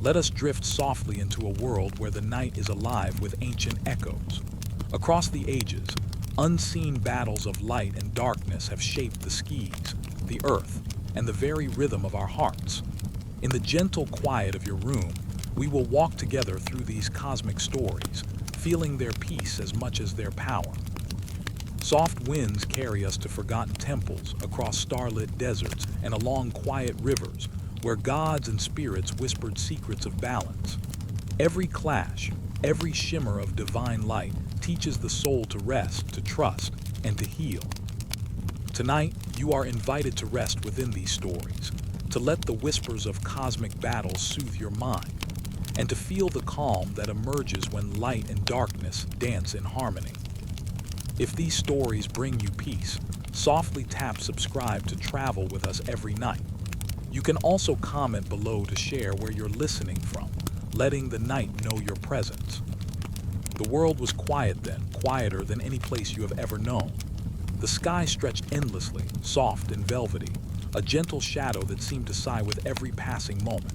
Let us drift softly into a world where the night is alive with ancient echoes. Across the ages, unseen battles of light and darkness have shaped the skies, the earth, and the very rhythm of our hearts. In the gentle quiet of your room, we will walk together through these cosmic stories, feeling their peace as much as their power. Soft winds carry us to forgotten temples, across starlit deserts, and along quiet rivers, where gods and spirits whispered secrets of balance. Every clash, every shimmer of divine light teaches the soul to rest, to trust, and to heal. Tonight, you are invited to rest within these stories, to let the whispers of cosmic battles soothe your mind, and to feel the calm that emerges when light and darkness dance in harmony. If these stories bring you peace, softly tap subscribe to travel with us every night. You can also comment below to share where you're listening from, letting the night know your presence. The world was quiet then, quieter than any place you have ever known. The sky stretched endlessly, soft and velvety, a gentle shadow that seemed to sigh with every passing moment.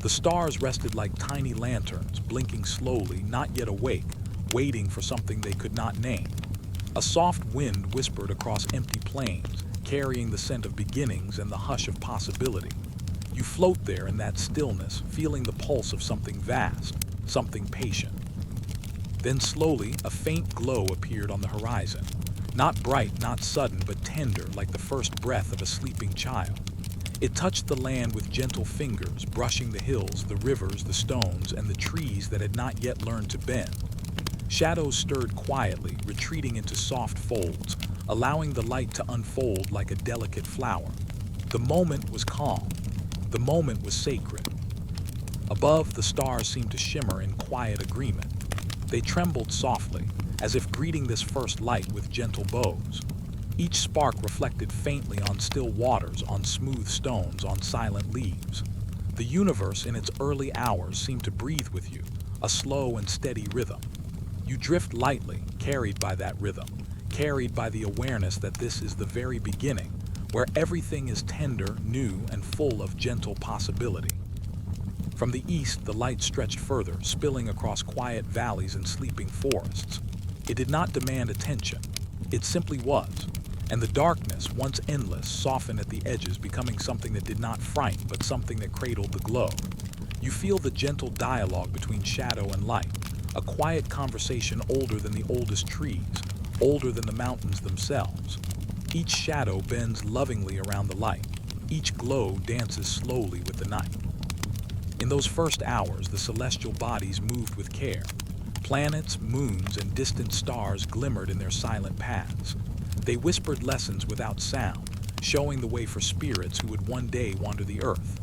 The stars rested like tiny lanterns, blinking slowly, not yet awake, waiting for something they could not name. A soft wind whispered across empty plains, carrying the scent of beginnings and the hush of possibility. You float there in that stillness, feeling the pulse of something vast, something patient. Then slowly, a faint glow appeared on the horizon. Not bright, not sudden, but tender, like the first breath of a sleeping child. It touched the land with gentle fingers, brushing the hills, the rivers, the stones, and the trees that had not yet learned to bend. Shadows stirred quietly, retreating into soft folds, allowing the light to unfold like a delicate flower. The moment was calm. The moment was sacred. Above, the stars seemed to shimmer in quiet agreement. They trembled softly, as if greeting this first light with gentle bows. Each spark reflected faintly on still waters, on smooth stones, on silent leaves. The universe in its early hours seemed to breathe with you, a slow and steady rhythm. You drift lightly, carried by that rhythm, carried by the awareness that this is the very beginning, where everything is tender, new, and full of gentle possibility. From the east, the light stretched further, spilling across quiet valleys and sleeping forests. It did not demand attention. It simply was. And the darkness, once endless, softened at the edges, becoming something that did not frighten, but something that cradled the glow. You feel the gentle dialogue between shadow and light, a quiet conversation older than the oldest trees, older than the mountains themselves. Each shadow bends lovingly around the light. Each glow dances slowly with the night. In those first hours, the celestial bodies moved with care. Planets, moons, and distant stars glimmered in their silent paths. They whispered lessons without sound, showing the way for spirits who would one day wander the earth.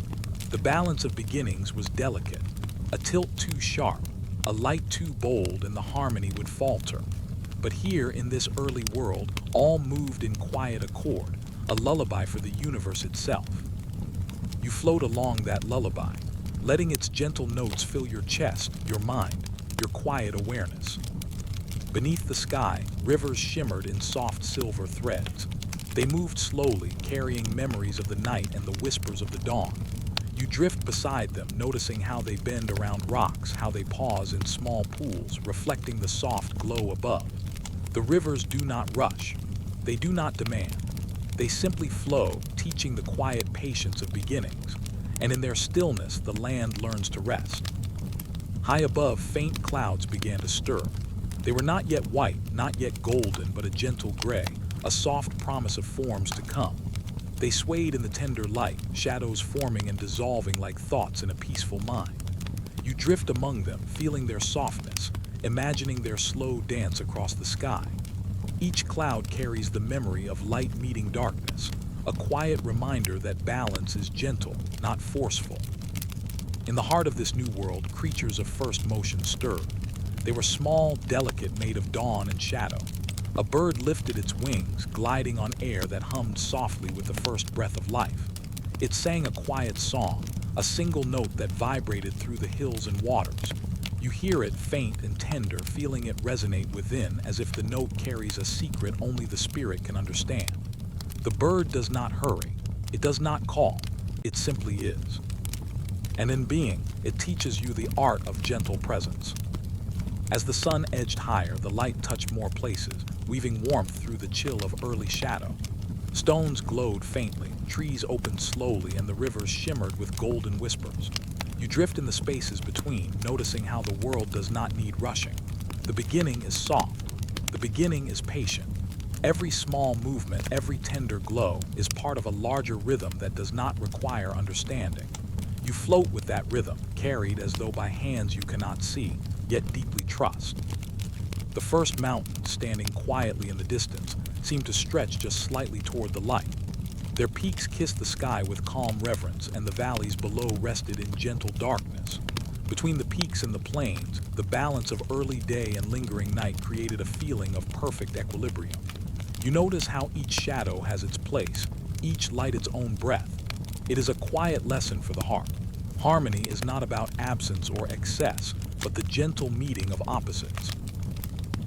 The balance of beginnings was delicate, a tilt too sharp, a light too bold, and the harmony would falter. But here in this early world, all moved in quiet accord, a lullaby for the universe itself. You float along that lullaby, letting its gentle notes fill your chest, your mind, your quiet awareness. Beneath the sky, rivers shimmered in soft silver threads. They moved slowly, carrying memories of the night and the whispers of the dawn. You drift beside them, noticing how they bend around rocks, how they pause in small pools, reflecting the soft glow above. The rivers do not rush. They do not demand. They simply flow, teaching the quiet patience of beginnings. And in their stillness, the land learns to rest. High above, faint clouds began to stir. They were not yet white, not yet golden, but a gentle gray, a soft promise of forms to come. They swayed in the tender light, shadows forming and dissolving like thoughts in a peaceful mind. You drift among them, feeling their softness, imagining their slow dance across the sky. Each cloud carries the memory of light meeting darkness, a quiet reminder that balance is gentle, not forceful. In the heart of this new world, creatures of first motion stirred. They were small, delicate, made of dawn and shadow. A bird lifted its wings, gliding on air that hummed softly with the first breath of life. It sang a quiet song, a single note that vibrated through the hills and waters. You hear it faint and tender, feeling it resonate within as if the note carries a secret only the spirit can understand. The bird does not hurry. It does not call. It simply is. And in being, it teaches you the art of gentle presence. As the sun edged higher, the light touched more places, weaving warmth through the chill of early shadow. Stones glowed faintly, trees opened slowly, and the rivers shimmered with golden whispers. You drift in the spaces between, noticing how the world does not need rushing. The beginning is soft. The beginning is patient. Every small movement, every tender glow, is part of a larger rhythm that does not require understanding. You float with that rhythm, carried as though by hands you cannot see, yet deeply trust. The first mountains, standing quietly in the distance, seemed to stretch just slightly toward the light. Their peaks kissed the sky with calm reverence, and the valleys below rested in gentle darkness. Between the peaks and the plains, the balance of early day and lingering night created a feeling of perfect equilibrium. You notice how each shadow has its place, each light its own breath. It is a quiet lesson for the heart. Harmony is not about absence or excess, but the gentle meeting of opposites.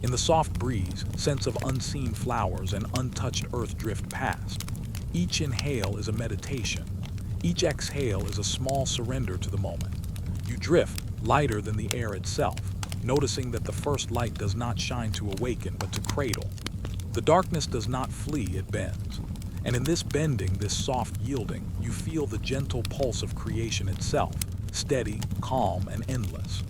In the soft breeze, scents of unseen flowers and untouched earth drift past. Each inhale is a meditation. Each exhale is a small surrender to the moment. You drift, lighter than the air itself, noticing that the first light does not shine to awaken but to cradle. The darkness does not flee, it bends. And in this bending, this soft yielding, you feel the gentle pulse of creation itself, steady, calm, and endless.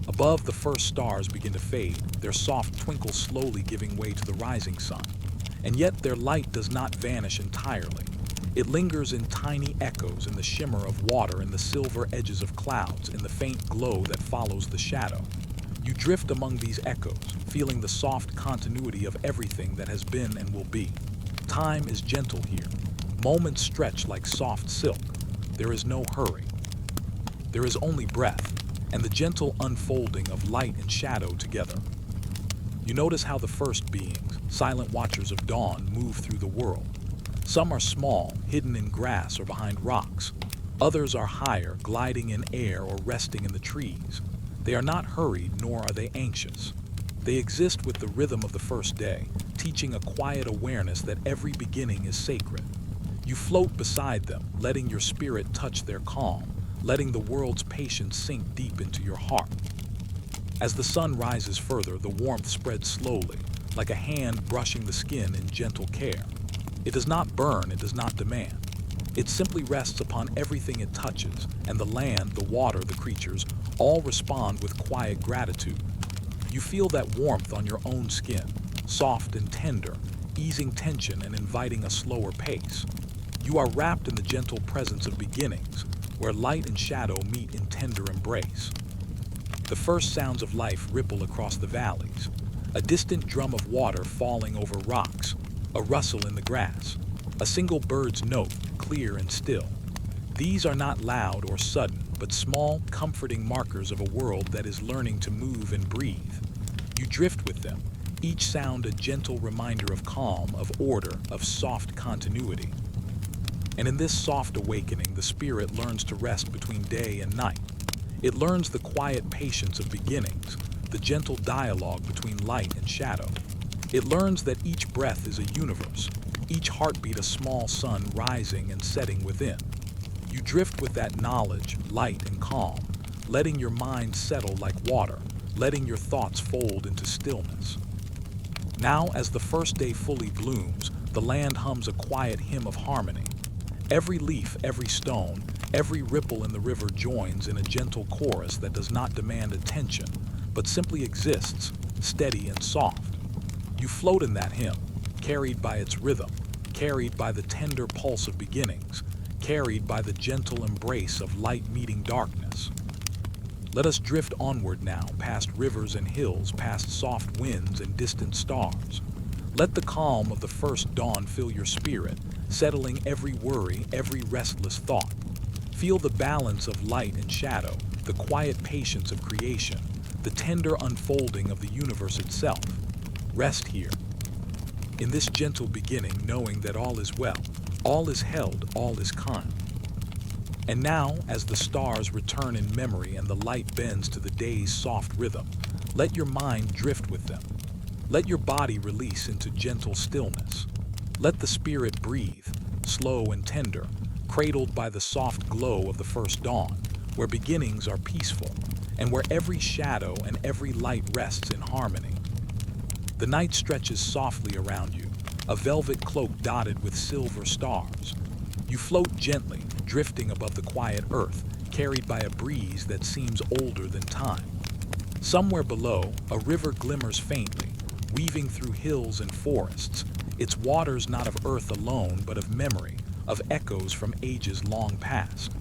Above, the first stars begin to fade, their soft twinkle slowly giving way to the rising sun. And yet their light does not vanish entirely. It lingers in tiny echoes, in the shimmer of water, in the silver edges of clouds, in the faint glow that follows the shadow. You drift among these echoes, feeling the soft continuity of everything that has been and will be. Time is gentle here. Moments stretch like soft silk. There is no hurry. There is only breath, and the gentle unfolding of light and shadow together. You notice how the first beings, silent watchers of dawn, move through the world. Some are small, hidden in grass or behind rocks. Others are higher, gliding in air or resting in the trees. They are not hurried, nor are they anxious. They exist with the rhythm of the first day, teaching a quiet awareness that every beginning is sacred. You float beside them, letting your spirit touch their calm, letting the world's patience sink deep into your heart. As the sun rises further, the warmth spreads slowly, like a hand brushing the skin in gentle care. It does not burn, it does not demand. It simply rests upon everything it touches, and the land, the water, the creatures, all respond with quiet gratitude. You feel that warmth on your own skin, soft and tender, easing tension and inviting a slower pace. You are wrapped in the gentle presence of beginnings, where light and shadow meet in tender embrace. The first sounds of life ripple across the valleys, a distant drum of water falling over rocks, a rustle in the grass, a single bird's note, clear and still. These are not loud or sudden, but small, comforting markers of a world that is learning to move and breathe. You drift with them, each sound a gentle reminder of calm, of order, of soft continuity. And in this soft awakening, the spirit learns to rest between day and night. It learns the quiet patience of beginnings, the gentle dialogue between light and shadow. It learns that each breath is a universe, each heartbeat a small sun rising and setting within. You drift with that knowledge, light and calm, letting your mind settle like water, letting your thoughts fold into stillness. Now, as the first day fully blooms, the land hums a quiet hymn of harmony. Every leaf, every stone, every ripple in the river joins in a gentle chorus that does not demand attention, but simply exists, steady and soft. You float in that hymn, carried by its rhythm, carried by the tender pulse of beginnings, carried by the gentle embrace of light meeting darkness. Let us drift onward now, past rivers and hills, past soft winds and distant stars. Let the calm of the first dawn fill your spirit, settling every worry, every restless thought. Feel the balance of light and shadow, the quiet patience of creation, the tender unfolding of the universe itself. Rest here, in this gentle beginning, knowing that all is well, all is held, all is kind. And now, as the stars return in memory and the light bends to the day's soft rhythm, let your mind drift with them. Let your body release into gentle stillness. Let the spirit breathe, slow and tender, cradled by the soft glow of the first dawn, where beginnings are peaceful, and where every shadow and every light rests in harmony. The night stretches softly around you, a velvet cloak dotted with silver stars. You float gently, drifting above the quiet earth, carried by a breeze that seems older than time. Somewhere below, a river glimmers faintly, weaving through hills and forests, its waters not of earth alone, but of memory, of echoes from ages long past.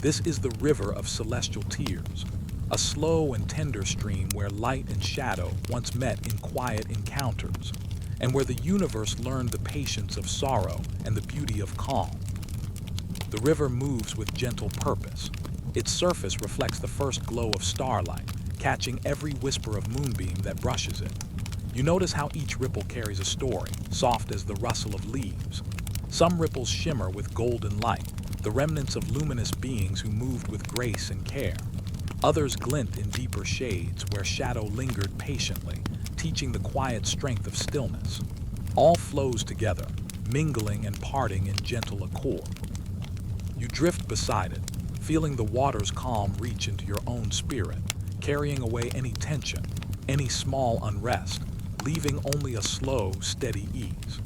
This is the river of celestial tears, a slow and tender stream where light and shadow once met in quiet encounters, and where the universe learned the patience of sorrow and the beauty of calm. The river moves with gentle purpose. Its surface reflects the first glow of starlight, catching every whisper of moonbeam that brushes it. You notice how each ripple carries a story, soft as the rustle of leaves. Some ripples shimmer with golden light, the remnants of luminous beings who moved with grace and care. Others glint in deeper shades where shadow lingered patiently, teaching the quiet strength of stillness. All flows together, mingling and parting in gentle accord. You drift beside it, feeling the water's calm reach into your own spirit, carrying away any tension, any small unrest, leaving only a slow, steady ease.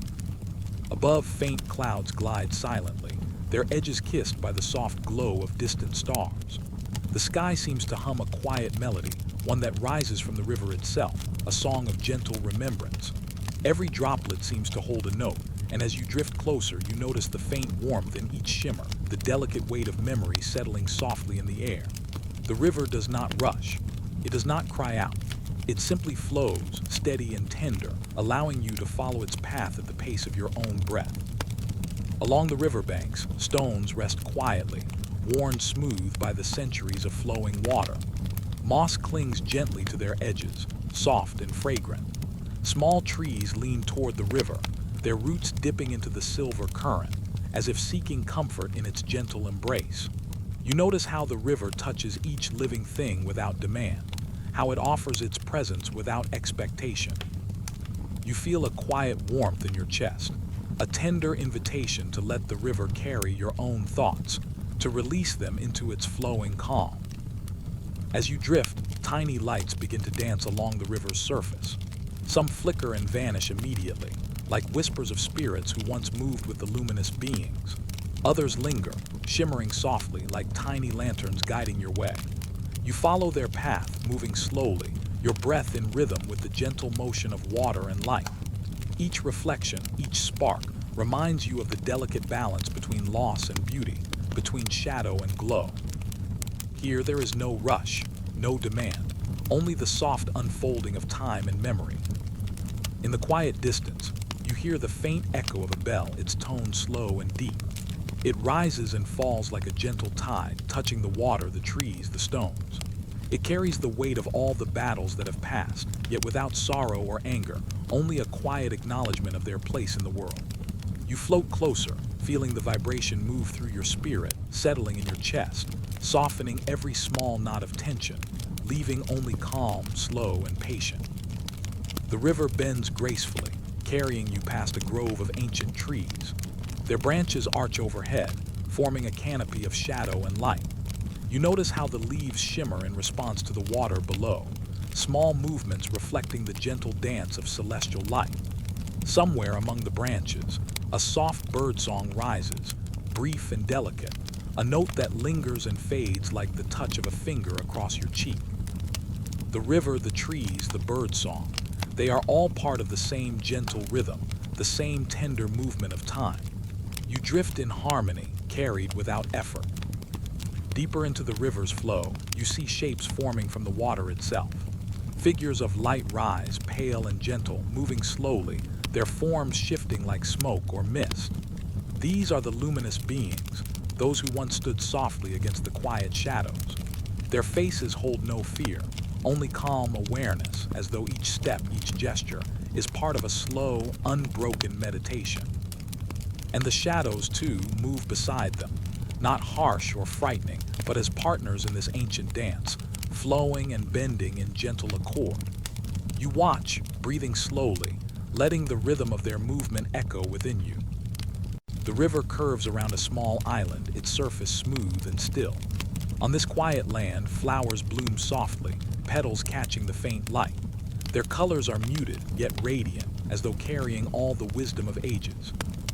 Above, faint clouds glide silently, their edges kissed by the soft glow of distant stars. The sky seems to hum a quiet melody, one that rises from the river itself, a song of gentle remembrance. Every droplet seems to hold a note, and as you drift closer, you notice the faint warmth in each shimmer, the delicate weight of memory settling softly in the air. The river does not rush. It does not cry out. It simply flows, steady and tender, allowing you to follow its path at the pace of your own breath. Along the riverbanks, stones rest quietly, worn smooth by the centuries of flowing water. Moss clings gently to their edges, soft and fragrant. Small trees lean toward the river, their roots dipping into the silver current, as if seeking comfort in its gentle embrace. You notice how the river touches each living thing without demand, how it offers its presence without expectation. You feel a quiet warmth in your chest, a tender invitation to let the river carry your own thoughts, to release them into its flowing calm. As you drift, tiny lights begin to dance along the river's surface. Some flicker and vanish immediately, like whispers of spirits who once moved with the luminous beings. Others linger, shimmering softly like tiny lanterns guiding your way. You follow their path, moving slowly, your breath in rhythm with the gentle motion of water and light. Each reflection, each spark, reminds you of the delicate balance between loss and beauty, between shadow and glow. Here there is no rush, no demand, only the soft unfolding of time and memory. In the quiet distance, you hear the faint echo of a bell, its tone slow and deep. It rises and falls like a gentle tide, touching the water, the trees, the stones. It carries the weight of all the battles that have passed, yet without sorrow or anger, only a quiet acknowledgement of their place in the world. You float closer, feeling the vibration move through your spirit, settling in your chest, softening every small knot of tension, leaving only calm, slow, and patient. The river bends gracefully, carrying you past a grove of ancient trees. Their branches arch overhead, forming a canopy of shadow and light. You notice how the leaves shimmer in response to the water below, small movements reflecting the gentle dance of celestial light. Somewhere among the branches, a soft birdsong rises, brief and delicate, a note that lingers and fades like the touch of a finger across your cheek. The river, the trees, the birdsong, they are all part of the same gentle rhythm, the same tender movement of time. You drift in harmony, carried without effort. Deeper into the river's flow, you see shapes forming from the water itself. Figures of light rise, pale and gentle, moving slowly, their forms shifting like smoke or mist. These are the luminous beings, those who once stood softly against the quiet shadows. Their faces hold no fear, only calm awareness, as though each step, each gesture, is part of a slow, unbroken meditation. And the shadows, too, move beside them, not harsh or frightening, but as partners in this ancient dance, flowing and bending in gentle accord. You watch, breathing slowly, letting the rhythm of their movement echo within you. The river curves around a small island, its surface smooth and still. On this quiet land, flowers bloom softly, petals catching the faint light. Their colors are muted, yet radiant, as though carrying all the wisdom of ages.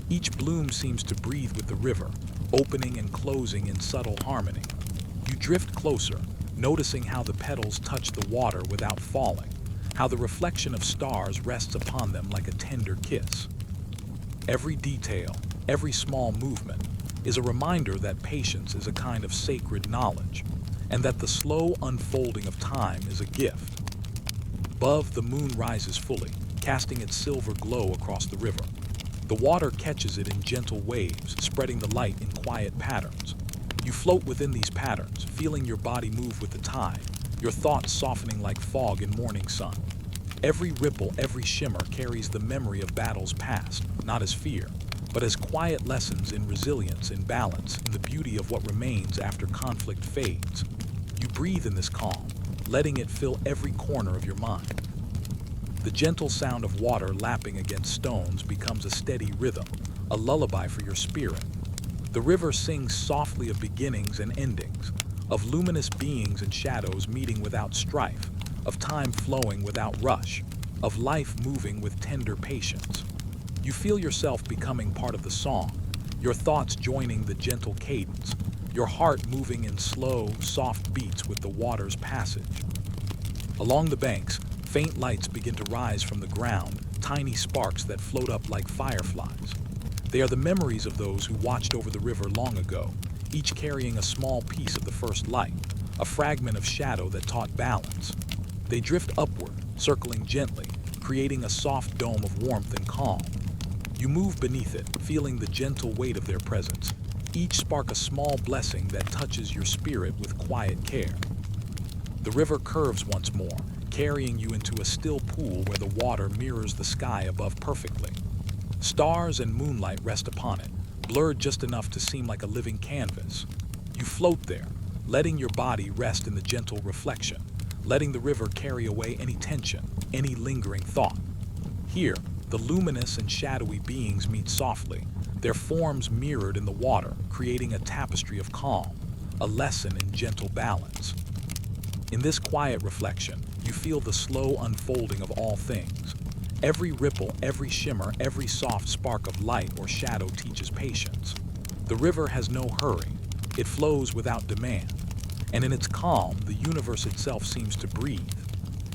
Each bloom seems to breathe with the river, opening and closing in subtle harmony. You drift closer, noticing how the petals touch the water without falling, how the reflection of stars rests upon them like a tender kiss. Every detail, every small movement, is a reminder that patience is a kind of sacred knowledge, and that the slow unfolding of time is a gift. Above, the moon rises fully, casting its silver glow across the river. The water catches it in gentle waves, spreading the light in quiet patterns. You float within these patterns, feeling your body move with the tide, your thoughts softening like fog in morning sun. Every ripple, every shimmer carries the memory of battles past, not as fear, but as quiet lessons in resilience, in balance, in the beauty of what remains after conflict fades. You breathe in this calm, letting it fill every corner of your mind. The gentle sound of water lapping against stones becomes a steady rhythm, a lullaby for your spirit. The river sings softly of beginnings and endings, of luminous beings and shadows meeting without strife, of time flowing without rush, of life moving with tender patience. You feel yourself becoming part of the song, your thoughts joining the gentle cadence, your heart moving in slow, soft beats with the water's passage. Along the banks, faint lights begin to rise from the ground, tiny sparks that float up like fireflies. They are the memories of those who watched over the river long ago, each carrying a small piece of the first light, a fragment of shadow that taught balance. They drift upward, circling gently, creating a soft dome of warmth and calm. You move beneath it, feeling the gentle weight of their presence, each spark a small blessing that touches your spirit with quiet care. The river curves once more, carrying you into a still pool where the water mirrors the sky above perfectly. Stars and moonlight rest upon it, blurred just enough to seem like a living canvas. You float there, letting your body rest in the gentle reflection, letting the river carry away any tension, any lingering thought. Here, the luminous and shadowy beings meet softly, their forms mirrored in the water, creating a tapestry of calm, a lesson in gentle balance. In this quiet reflection, you feel the slow unfolding of all things. Every ripple, every shimmer, every soft spark of light or shadow teaches patience. The river has no hurry. It flows without demand. And in its calm, the universe itself seems to breathe.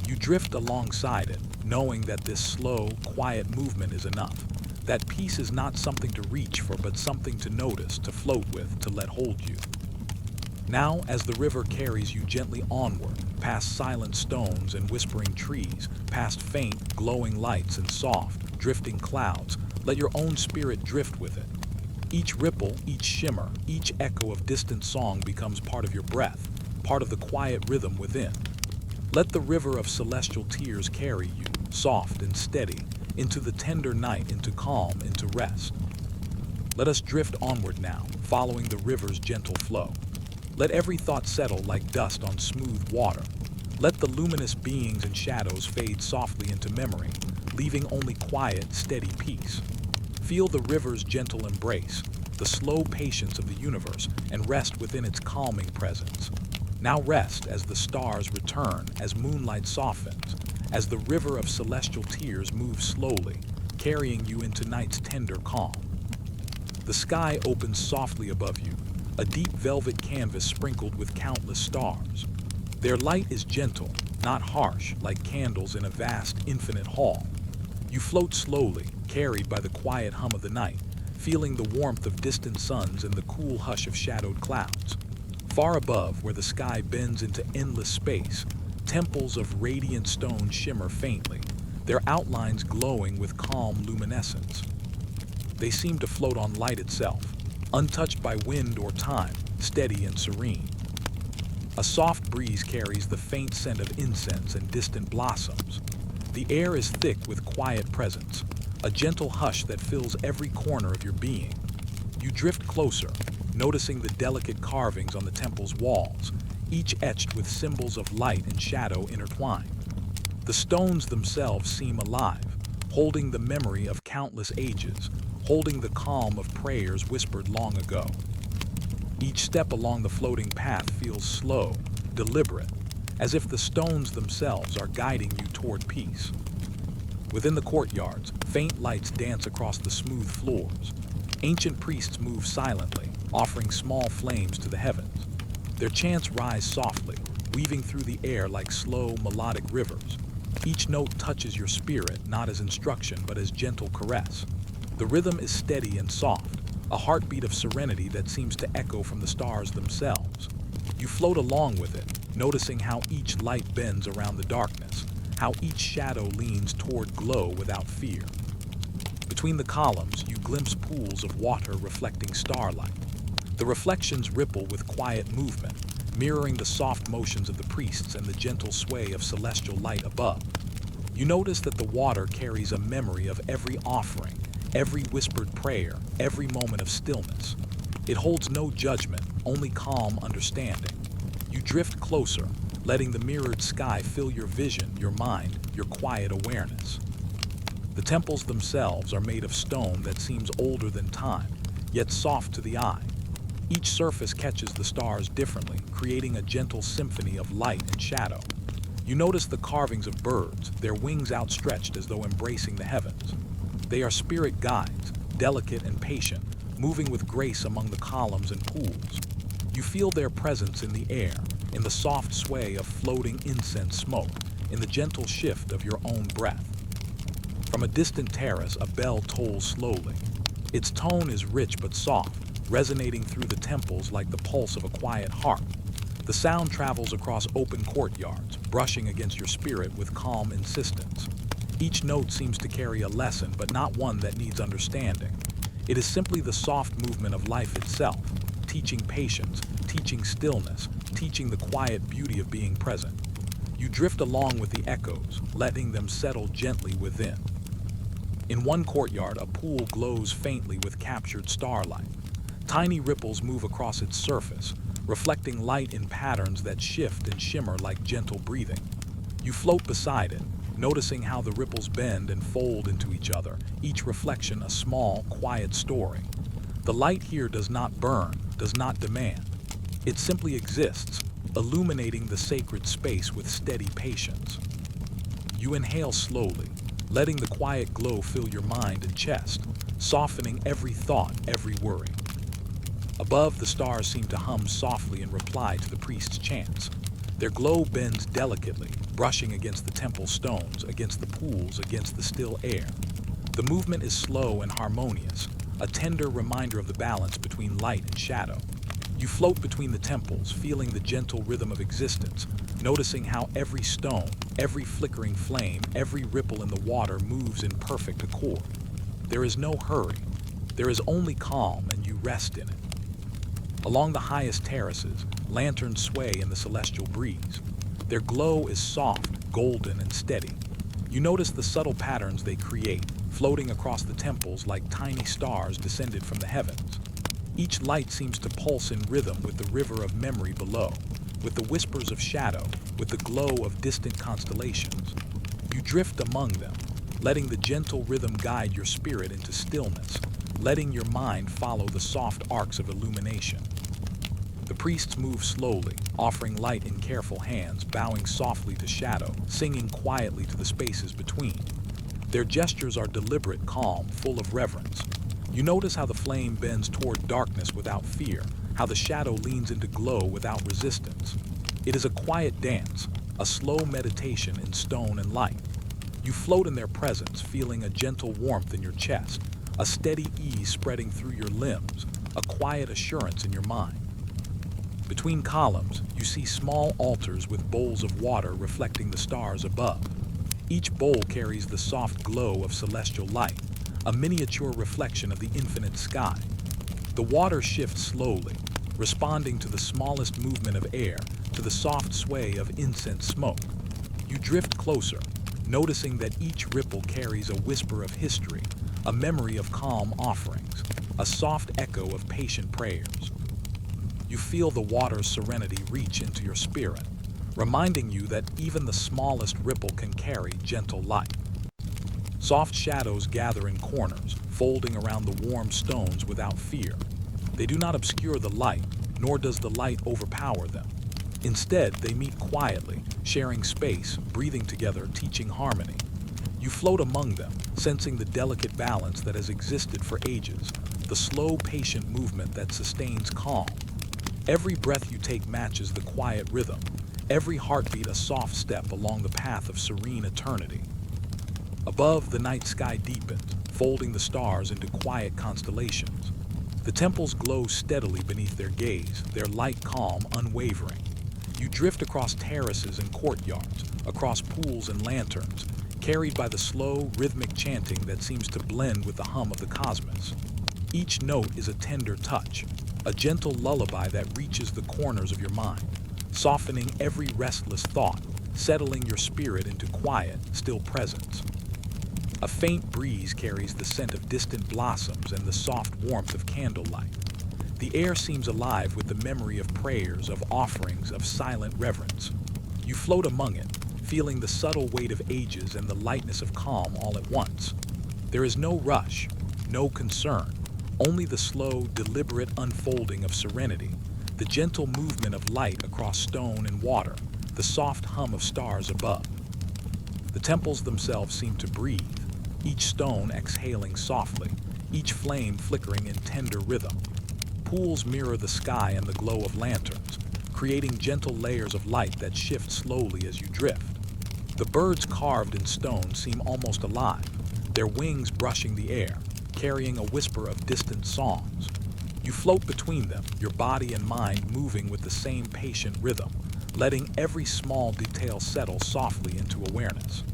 You drift alongside it, knowing that this slow, quiet movement is enough. That peace is not something to reach for, but something to notice, to float with, to let hold you. Now, as the river carries you gently onward, past silent stones and whispering trees, past faint, glowing lights and soft, drifting clouds, let your own spirit drift with it. Each ripple, each shimmer, each echo of distant song becomes part of your breath, part of the quiet rhythm within. Let the river of celestial tears carry you, soft and steady, into the tender night, into calm, into rest. Let us drift onward now, following the river's gentle flow. Let every thought settle like dust on smooth water. Let the luminous beings and shadows fade softly into memory, leaving only quiet, steady peace. Feel the river's gentle embrace, the slow patience of the universe, and rest within its calming presence. Now rest as the stars return, as moonlight softens, as the river of celestial tears moves slowly, carrying you into night's tender calm. The sky opens softly above you, a deep velvet canvas sprinkled with countless stars. Their light is gentle, not harsh, like candles in a vast, infinite hall. You float slowly, carried by the quiet hum of the night, feeling the warmth of distant suns and the cool hush of shadowed clouds. Far above, where the sky bends into endless space, temples of radiant stone shimmer faintly, their outlines glowing with calm luminescence. They seem to float on light itself, untouched by wind or time, steady and serene. A soft breeze carries the faint scent of incense and distant blossoms. The air is thick with quiet presence, a gentle hush that fills every corner of your being. You drift closer, noticing the delicate carvings on the temple's walls, each etched with symbols of light and shadow intertwined. The stones themselves seem alive, holding the memory of countless ages, holding the calm of prayers whispered long ago. Each step along the floating path feels slow, deliberate, as if the stones themselves are guiding you toward peace. Within the courtyards, faint lights dance across the smooth floors. Ancient priests move silently, offering small flames to the heavens. Their chants rise softly, weaving through the air like slow, melodic rivers. Each note touches your spirit, not as instruction, but as gentle caress. The rhythm is steady and soft, a heartbeat of serenity that seems to echo from the stars themselves. You float along with it, noticing how each light bends around the darkness, how each shadow leans toward glow without fear. Between the columns, you glimpse pools of water reflecting starlight. The reflections ripple with quiet movement, mirroring the soft motions of the priests and the gentle sway of celestial light above. You notice that the water carries a memory of every offering, every whispered prayer, every moment of stillness. It holds no judgment, only calm understanding. You drift closer, letting the mirrored sky fill your vision, your mind, your quiet awareness. The temples themselves are made of stone that seems older than time, yet soft to the eye. Each surface catches the stars differently, creating a gentle symphony of light and shadow. You notice the carvings of birds, their wings outstretched as though embracing the heavens. They are spirit guides, delicate and patient, moving with grace among the columns and pools. You feel their presence in the air, in the soft sway of floating incense smoke, in the gentle shift of your own breath. From a distant terrace, a bell tolls slowly. Its tone is rich but soft, resonating through the temples like the pulse of a quiet heart. The sound travels across open courtyards, brushing against your spirit with calm insistence. Each note seems to carry a lesson, but not one that needs understanding. It is simply the soft movement of life itself, teaching patience, teaching stillness, teaching the quiet beauty of being present. You drift along with the echoes, letting them settle gently within. In one courtyard, a pool glows faintly with captured starlight. Tiny ripples move across its surface, reflecting light in patterns that shift and shimmer like gentle breathing. You float beside it, noticing how the ripples bend and fold into each other, each reflection a small, quiet story. The light here does not burn, does not demand. It simply exists, illuminating the sacred space with steady patience. You inhale slowly, letting the quiet glow fill your mind and chest, softening every thought, every worry. Above, the stars seem to hum softly in reply to the priest's chants. Their glow bends delicately, brushing against the temple stones, against the pools, against the still air. The movement is slow and harmonious, a tender reminder of the balance between light and shadow. You float between the temples, feeling the gentle rhythm of existence, noticing how every stone, every flickering flame, every ripple in the water moves in perfect accord. There is no hurry. There is only calm, and you rest in it. Along the highest terraces, lanterns sway in the celestial breeze. Their glow is soft, golden, and steady. You notice the subtle patterns they create, floating across the temples like tiny stars descended from the heavens. Each light seems to pulse in rhythm with the river of memory below, with the whispers of shadow, with the glow of distant constellations. You drift among them, letting the gentle rhythm guide your spirit into stillness, letting your mind follow the soft arcs of illumination. The priests move slowly, offering light in careful hands, bowing softly to shadow, singing quietly to the spaces between. Their gestures are deliberate, calm, full of reverence. You notice how the flame bends toward darkness without fear, how the shadow leans into glow without resistance. It is a quiet dance, a slow meditation in stone and light. You float in their presence, feeling a gentle warmth in your chest, a steady ease spreading through your limbs, a quiet assurance in your mind. Between columns, you see small altars with bowls of water reflecting the stars above. Each bowl carries the soft glow of celestial light, a miniature reflection of the infinite sky. The water shifts slowly, responding to the smallest movement of air, to the soft sway of incense smoke. You drift closer, noticing that each ripple carries a whisper of history, a memory of calm offerings, a soft echo of patient prayers. You feel the water's serenity reach into your spirit, reminding you that even the smallest ripple can carry gentle light. Soft shadows gather in corners, folding around the warm stones without fear. They do not obscure the light, nor does the light overpower them. Instead, they meet quietly, sharing space, breathing together, teaching harmony. You float among them, sensing the delicate balance that has existed for ages, the slow, patient movement that sustains calm. Every breath you take matches the quiet rhythm, every heartbeat a soft step along the path of serene eternity. Above, the night sky deepens, folding the stars into quiet constellations. The temples glow steadily beneath their gaze, their light calm, unwavering. You drift across terraces and courtyards, across pools and lanterns, carried by the slow, rhythmic chanting that seems to blend with the hum of the cosmos. Each note is a tender touch, a gentle lullaby that reaches the corners of your mind, softening every restless thought, settling your spirit into quiet, still presence. A faint breeze carries the scent of distant blossoms and the soft warmth of candlelight. The air seems alive with the memory of prayers, of offerings, of silent reverence. You float among it, feeling the subtle weight of ages and the lightness of calm all at once. There is no rush, no concern, only the slow, deliberate unfolding of serenity, the gentle movement of light across stone and water, the soft hum of stars above. The temples themselves seem to breathe, each stone exhaling softly, each flame flickering in tender rhythm. Pools mirror the sky and the glow of lanterns, creating gentle layers of light that shift slowly as you drift. The birds carved in stone seem almost alive, their wings brushing the air, carrying a whisper of distant songs. You float between them, your body and mind moving with the same patient rhythm, letting every small detail settle softly into awareness.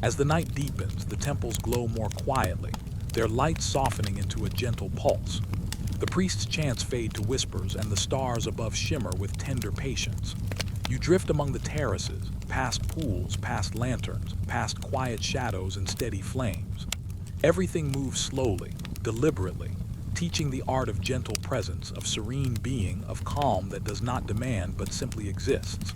As the night deepens, the temples glow more quietly, their light softening into a gentle pulse. The priest's chants fade to whispers and the stars above shimmer with tender patience. You drift among the terraces, past pools, past lanterns, past quiet shadows and steady flames. Everything moves slowly, deliberately, teaching the art of gentle presence, of serene being, of calm that does not demand but simply exists.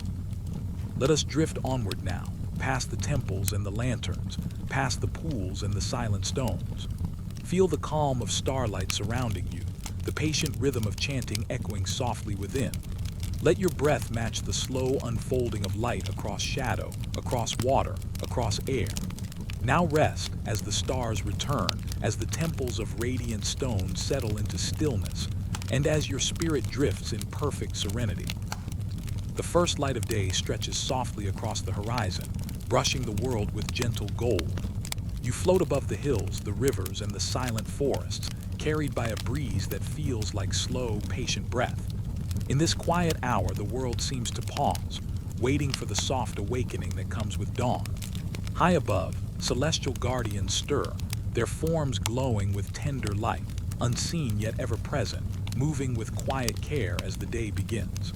Let us drift onward now, past the temples and the lanterns, past the pools and the silent stones. Feel the calm of starlight surrounding you, the patient rhythm of chanting echoing softly within. Let your breath match the slow unfolding of light across shadow, across water, across air. Now rest as the stars return, as the temples of radiant stone settle into stillness, and as your spirit drifts in perfect serenity. The first light of day stretches softly across the horizon, brushing the world with gentle gold. You float above the hills, the rivers, and the silent forests, carried by a breeze that feels like slow, patient breath. In this quiet hour, the world seems to pause, waiting for the soft awakening that comes with dawn. High above, celestial guardians stir, their forms glowing with tender light, unseen yet ever present, moving with quiet care as the day begins.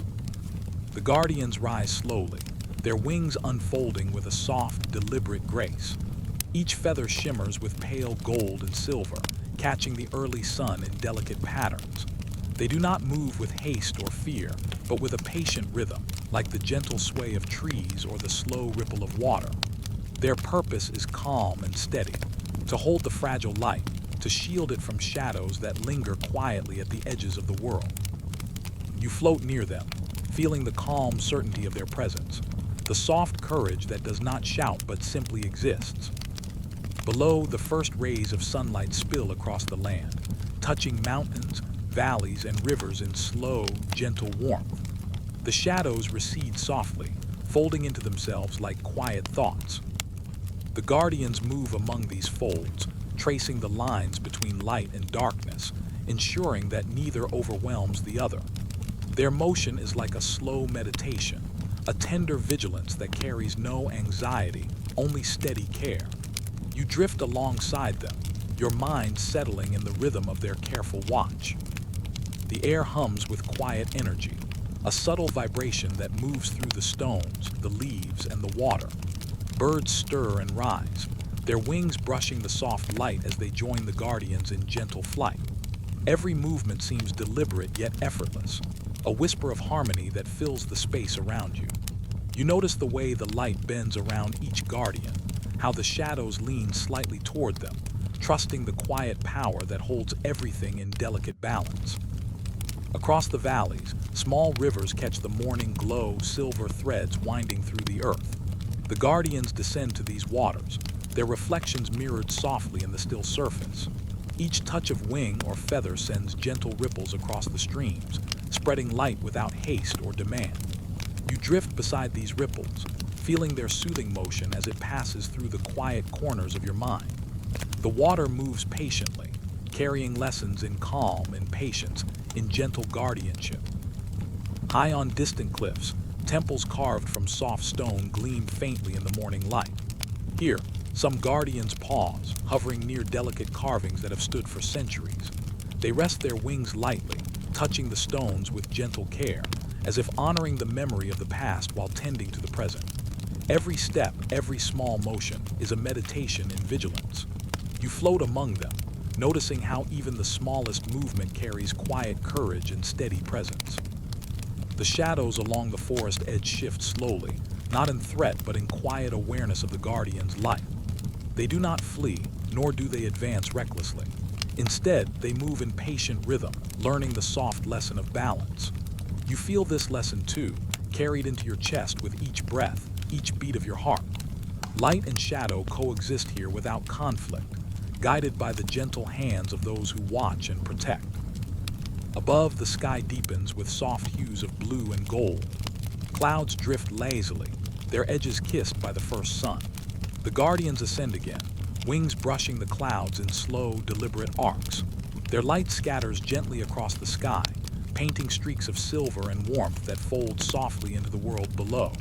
The guardians rise slowly, their wings unfolding with a soft, deliberate grace. Each feather shimmers with pale gold and silver, catching the early sun in delicate patterns. They do not move with haste or fear, but with a patient rhythm, like the gentle sway of trees or the slow ripple of water. Their purpose is calm and steady, to hold the fragile light, to shield it from shadows that linger quietly at the edges of the world. You float near them, feeling the calm certainty of their presence, the soft courage that does not shout but simply exists. Below, the first rays of sunlight spill across the land, touching mountains, valleys, and rivers in slow, gentle warmth. The shadows recede softly, folding into themselves like quiet thoughts. The guardians move among these folds, tracing the lines between light and darkness, ensuring that neither overwhelms the other. Their motion is like a slow meditation, a tender vigilance that carries no anxiety, only steady care. You drift alongside them, your mind settling in the rhythm of their careful watch. The air hums with quiet energy, a subtle vibration that moves through the stones, the leaves, and the water. Birds stir and rise, their wings brushing the soft light as they join the guardians in gentle flight. Every movement seems deliberate yet effortless, a whisper of harmony that fills the space around you. You notice the way the light bends around each guardian, how the shadows lean slightly toward them, trusting the quiet power that holds everything in delicate balance. Across the valleys, small rivers catch the morning glow, silver threads winding through the earth. The guardians descend to these waters, their reflections mirrored softly in the still surface. Each touch of wing or feather sends gentle ripples across the streams, spreading light without haste or demand. You drift beside these ripples, feeling their soothing motion as it passes through the quiet corners of your mind. The water moves patiently, carrying lessons in calm and patience, in gentle guardianship. High on distant cliffs, temples carved from soft stone gleam faintly in the morning light. Here, some guardians pause, hovering near delicate carvings that have stood for centuries. They rest their wings lightly, touching the stones with gentle care, as if honoring the memory of the past while tending to the present. Every step, every small motion, is a meditation in vigilance. You float among them, noticing how even the smallest movement carries quiet courage and steady presence. The shadows along the forest edge shift slowly, not in threat but in quiet awareness of the guardian's life. They do not flee, nor do they advance recklessly. Instead, they move in patient rhythm, learning the soft lesson of balance. You feel this lesson too, carried into your chest with each breath, each beat of your heart. Light and shadow coexist here without conflict, guided by the gentle hands of those who watch and protect. Above, the sky deepens with soft hues of blue and gold. Clouds drift lazily, their edges kissed by the first sun. The guardians ascend again, wings brushing the clouds in slow, deliberate arcs. Their light scatters gently across the sky, painting streaks of silver and warmth that fold softly into the world below.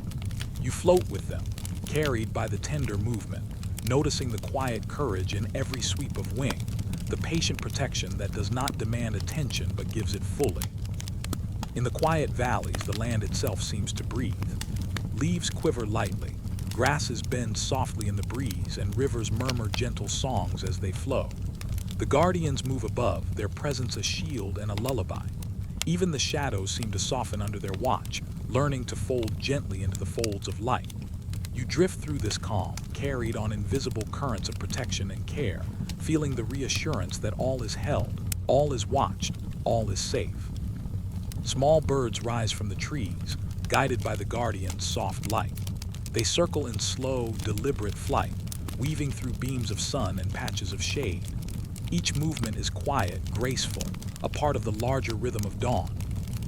You float with them, carried by the tender movement, noticing the quiet courage in every sweep of wing, the patient protection that does not demand attention but gives it fully. In the quiet valleys, the land itself seems to breathe. Leaves quiver lightly, grasses bend softly in the breeze, and rivers murmur gentle songs as they flow. The guardians move above, their presence a shield and a lullaby. Even the shadows seem to soften under their watch, learning to fold gently into the folds of light. You drift through this calm, carried on invisible currents of protection and care, feeling the reassurance that all is held, all is watched, all is safe. Small birds rise from the trees, guided by the guardian's soft light. They circle in slow, deliberate flight, weaving through beams of sun and patches of shade. Each movement is quiet, graceful, a part of the larger rhythm of dawn.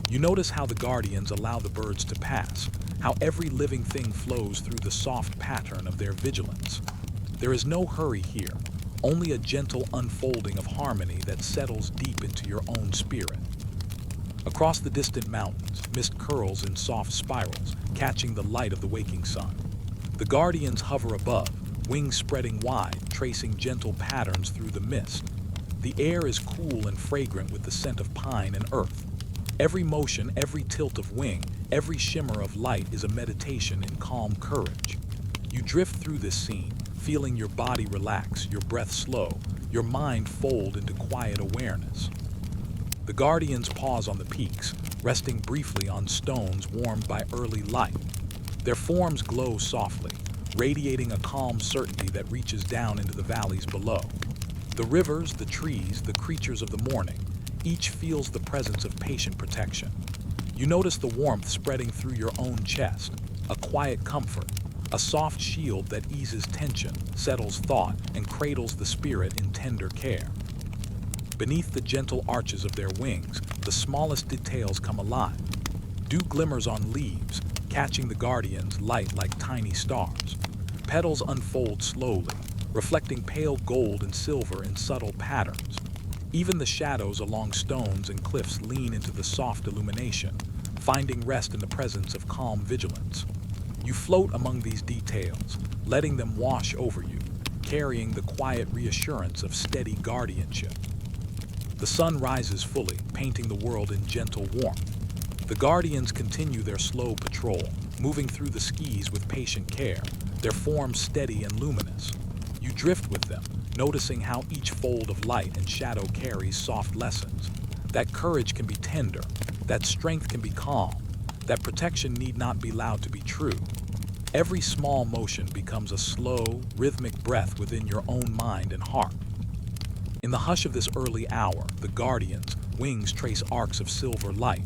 You notice how the guardians allow the birds to pass, how every living thing flows through the soft pattern of their vigilance. There is no hurry here, only a gentle unfolding of harmony that settles deep into your own spirit. Across the distant mountains, mist curls in soft spirals, catching the light of the waking sun. The guardians hover above, wings spreading wide, tracing gentle patterns through the mist. The air is cool and fragrant with the scent of pine and earth. Every motion, every tilt of wing, every shimmer of light is a meditation in calm courage. You drift through this scene, feeling your body relax, your breath slow, your mind fold into quiet awareness. The guardians pause on the peaks, resting briefly on stones warmed by early light. Their forms glow softly, radiating a calm certainty that reaches down into the valleys below. The rivers, the trees, the creatures of the morning, each feels the presence of patient protection. You notice the warmth spreading through your own chest, a quiet comfort, a soft shield that eases tension, settles thought, and cradles the spirit in tender care. Beneath the gentle arches of their wings, the smallest details come alive. Dew glimmers on leaves, catching the guardian's light like tiny stars. Petals unfold slowly, reflecting pale gold and silver in subtle patterns. Even the shadows along stones and cliffs lean into the soft illumination, finding rest in the presence of calm vigilance. You float among these details, letting them wash over you, carrying the quiet reassurance of steady guardianship. The sun rises fully, painting the world in gentle warmth. The guardians continue their slow patrol, moving through the skis with patient care, their forms steady and luminous. You drift with them, noticing how each fold of light and shadow carries soft lessons. That courage can be tender, that strength can be calm, that protection need not be loud to be true. Every small motion becomes a slow, rhythmic breath within your own mind and heart. In the hush of this early hour, the guardian's wings trace arcs of silver light,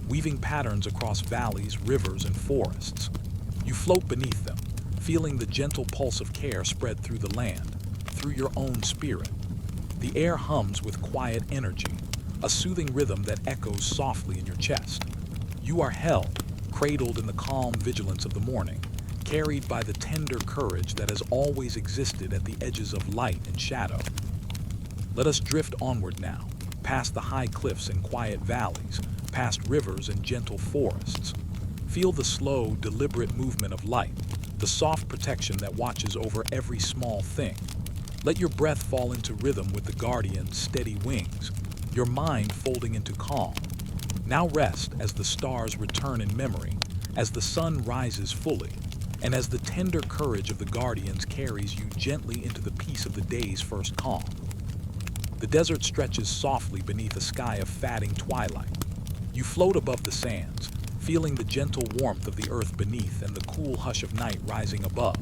weaving patterns across valleys, rivers, and forests. You float beneath them, feeling the gentle pulse of care spread through the land, through your own spirit. The air hums with quiet energy, a soothing rhythm that echoes softly in your chest. You are held, cradled in the calm vigilance of the morning, carried by the tender courage that has always existed at the edges of light and shadow. Let us drift onward now, past the high cliffs and quiet valleys, past rivers and gentle forests. Feel the slow, deliberate movement of light, the soft protection that watches over every small thing. Let your breath fall into rhythm with the guardian's steady wings, your mind folding into calm. Now rest as the stars return in memory, as the sun rises fully, and as the tender courage of the guardians carries you gently into the peace of the day's first calm. The desert stretches softly beneath a sky of fading twilight. You float above the sands, feeling the gentle warmth of the earth beneath and the cool hush of night rising above.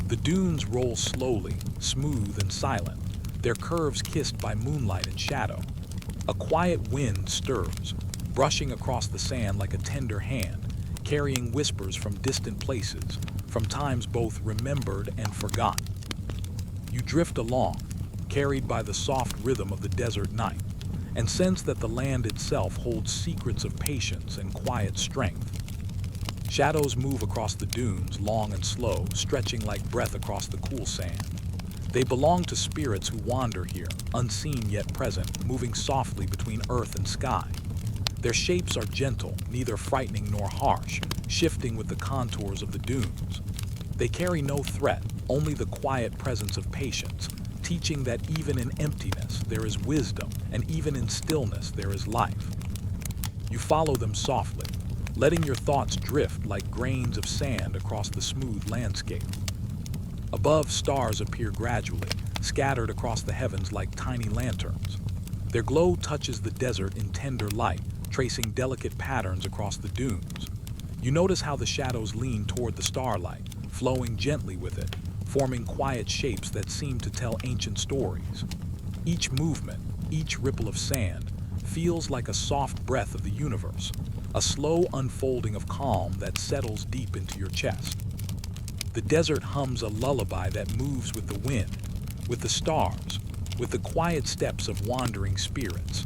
The dunes roll slowly, smooth and silent, their curves kissed by moonlight and shadow. A quiet wind stirs, brushing across the sand like a tender hand, carrying whispers from distant places, from times both remembered and forgotten. You drift along, carried by the soft rhythm of the desert night, and sense that the land itself holds secrets of patience and quiet strength. Shadows move across the dunes, long and slow, stretching like breath across the cool sand. They belong to spirits who wander here, unseen yet present, moving softly between earth and sky. Their shapes are gentle, neither frightening nor harsh, shifting with the contours of the dunes. They carry no threat, only the quiet presence of patience, teaching that even in emptiness there is wisdom, and even in stillness there is life. You follow them softly, letting your thoughts drift like grains of sand across the smooth landscape. Above, stars appear gradually, scattered across the heavens like tiny lanterns. Their glow touches the desert in tender light, tracing delicate patterns across the dunes. You notice how the shadows lean toward the starlight, flowing gently with it, forming quiet shapes that seem to tell ancient stories. Each movement, each ripple of sand, feels like a soft breath of the universe, a slow unfolding of calm that settles deep into your chest. The desert hums a lullaby that moves with the wind, with the stars, with the quiet steps of wandering spirits.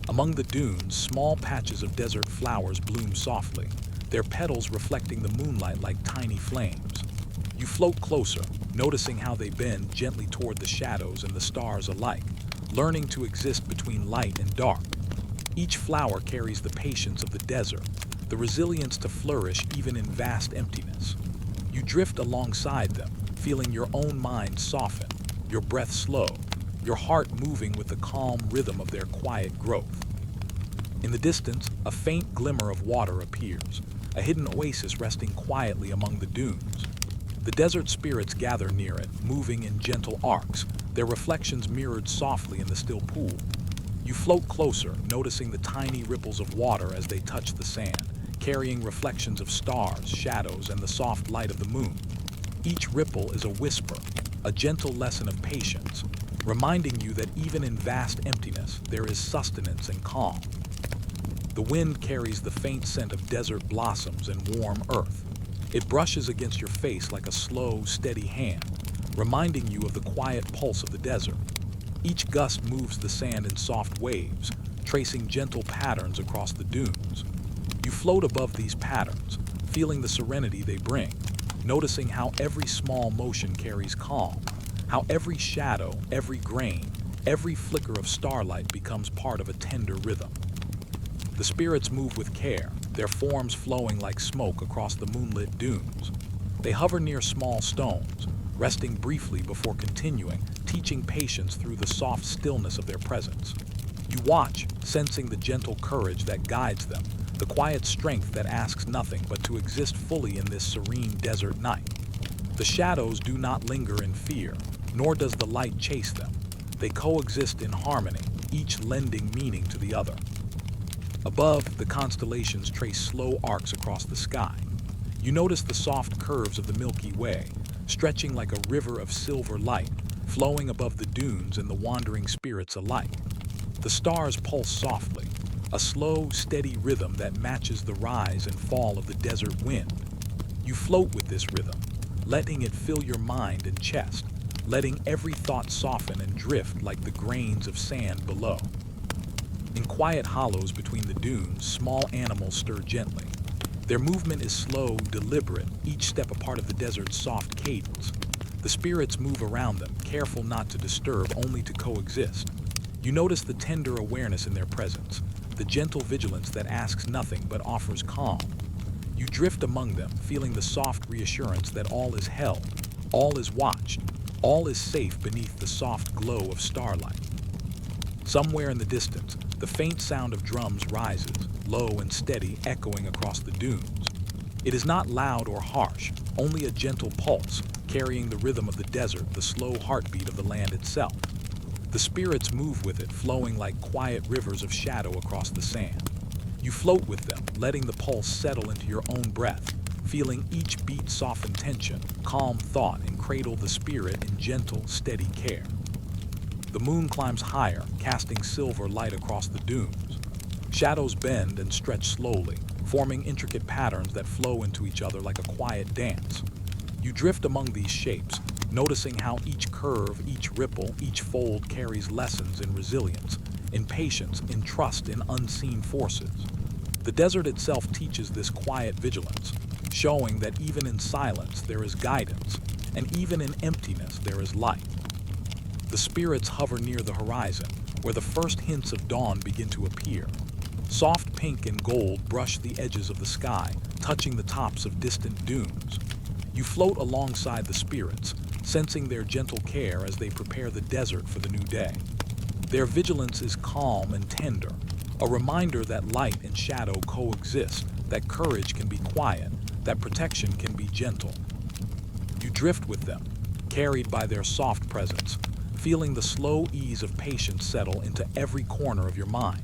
Among the dunes, small patches of desert flowers bloom softly, their petals reflecting the moonlight like tiny flames. You float closer, noticing how they bend gently toward the shadows and the stars alike, learning to exist between light and dark. Each flower carries the patience of the desert, the resilience to flourish even in vast emptiness. You drift alongside them, feeling your own mind soften, your breath slow, your heart moving with the calm rhythm of their quiet growth. In the distance, a faint glimmer of water appears, a hidden oasis resting quietly among the dunes. The desert spirits gather near it, moving in gentle arcs, their reflections mirrored softly in the still pool. You float closer, noticing the tiny ripples of water as they touch the sand, carrying reflections of stars, shadows, and the soft light of the moon. Each ripple is a whisper, a gentle lesson of patience, reminding you that even in vast emptiness, there is sustenance and calm. The wind carries the faint scent of desert blossoms and warm earth. It brushes against your face like a slow, steady hand, reminding you of the quiet pulse of the desert. Each gust moves the sand in soft waves, tracing gentle patterns across the dunes. You float above these patterns, feeling the serenity they bring, noticing how every small motion carries calm, how every shadow, every grain, every flicker of starlight becomes part of a tender rhythm. The spirits move with care, their forms flowing like smoke across the moonlit dunes. They hover near small stones, resting briefly before continuing, teaching patience through the soft stillness of their presence. You watch, sensing the gentle courage that guides them, the quiet strength that asks nothing but to exist fully in this serene desert night. The shadows do not linger in fear, nor does the light chase them. They coexist in harmony, each lending meaning to the other. Above, the constellations trace slow arcs across the sky, You notice the soft curves of the Milky Way, stretching like a river of silver light, flowing above the dunes and the wandering spirits alike. The stars pulse softly, a slow, steady rhythm that matches the rise and fall of the desert wind. You float with this rhythm, letting it fill your mind and chest, letting every thought soften and drift like the grains of sand below. In quiet hollows between the dunes, small animals stir gently. Their movement is slow, deliberate, each step a part of the desert's soft cadence. The spirits move around them, careful not to disturb, only to coexist. You notice the tender awareness in their presence, the gentle vigilance that asks nothing but offers calm. You drift among them, feeling the soft reassurance that all is held, all is watched, all is safe beneath the soft glow of starlight. Somewhere in the distance, the faint sound of drums rises, low and steady, echoing across the dunes. It is not loud or harsh, only a gentle pulse, carrying the rhythm of the desert, the slow heartbeat of the land itself. The spirits move with it, flowing like quiet rivers of shadow across the sand. You float with them, letting the pulse settle into your own breath, feeling each beat soften tension, calm thought, and cradle the spirit in gentle, steady care. The moon climbs higher, casting silver light across the dunes. Shadows bend and stretch slowly, forming intricate patterns that flow into each other like a quiet dance. You drift among these shapes, noticing how each curve, each ripple, each fold carries lessons in resilience, in patience, in trust in unseen forces. The desert itself teaches this quiet vigilance, showing that even in silence there is guidance, and even in emptiness there is light. The spirits hover near the horizon, where the first hints of dawn begin to appear. Soft pink and gold brush the edges of the sky, touching the tops of distant dunes. You float alongside the spirits, sensing their gentle care as they prepare the desert for the new day. Their vigilance is calm and tender, a reminder that light and shadow coexist, that courage can be quiet, that protection can be gentle. You drift with them, carried by their soft presence, feeling the slow ease of patience settle into every corner of your mind.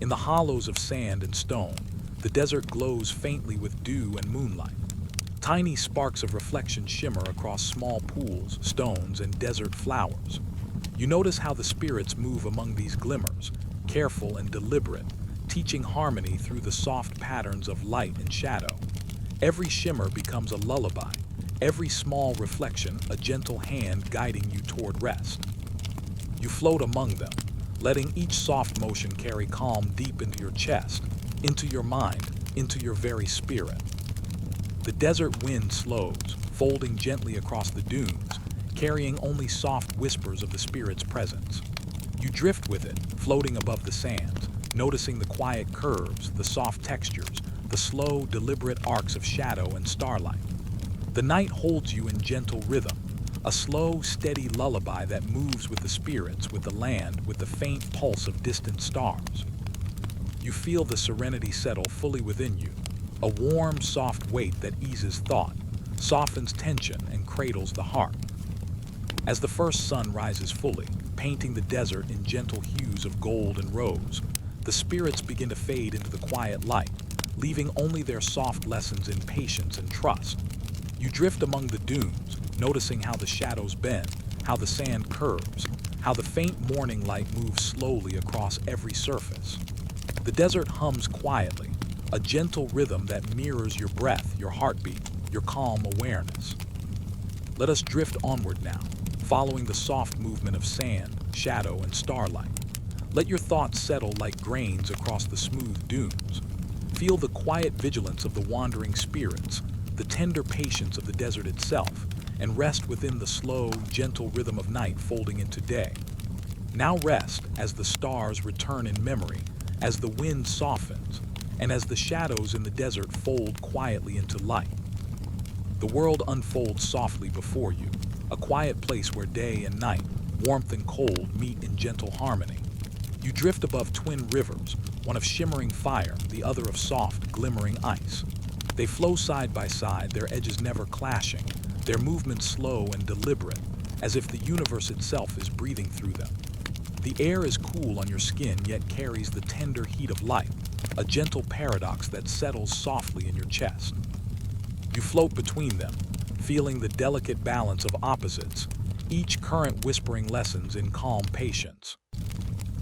In the hollows of sand and stone, the desert glows faintly with dew and moonlight. Tiny sparks of reflection shimmer across small pools, stones, and desert flowers. You notice how the spirits move among these glimmers, careful and deliberate, teaching harmony through the soft patterns of light and shadow. Every shimmer becomes a lullaby, every small reflection a gentle hand guiding you toward rest. You float among them, letting each soft motion carry calm deep into your chest, into your mind, into your very spirit. The desert wind slows, folding gently across the dunes, carrying only soft whispers of the spirit's presence. You drift with it, floating above the sands, noticing the quiet curves, the soft textures, the slow, deliberate arcs of shadow and starlight. The night holds you in gentle rhythm, a slow, steady lullaby that moves with the spirits, with the land, with the faint pulse of distant stars. You feel the serenity settle fully within you, a warm, soft weight that eases thought, softens tension, and cradles the heart. As the first sun rises fully, painting the desert in gentle hues of gold and rose, the spirits begin to fade into the quiet light, leaving only their soft lessons in patience and trust. You drift among the dunes, noticing how the shadows bend, how the sand curves, how the faint morning light moves slowly across every surface. The desert hums quietly, a gentle rhythm that mirrors your breath, your heartbeat, your calm awareness. Let us drift onward now, following the soft movement of sand, shadow, and starlight. Let your thoughts settle like grains across the smooth dunes. Feel the quiet vigilance of the wandering spirits, the tender patience of the desert itself, and rest within the slow, gentle rhythm of night folding into day. Now rest as the stars return in memory, as the wind softens, and as the shadows in the desert fold quietly into light. The world unfolds softly before you, a quiet place where day and night, warmth and cold meet in gentle harmony. You drift above twin rivers, one of shimmering fire, the other of soft, glimmering ice. They flow side by side, their edges never clashing, their movements slow and deliberate, as if the universe itself is breathing through them. The air is cool on your skin, yet carries the tender heat of light, a gentle paradox that settles softly in your chest. You float between them, feeling the delicate balance of opposites, each current whispering lessons in calm patience.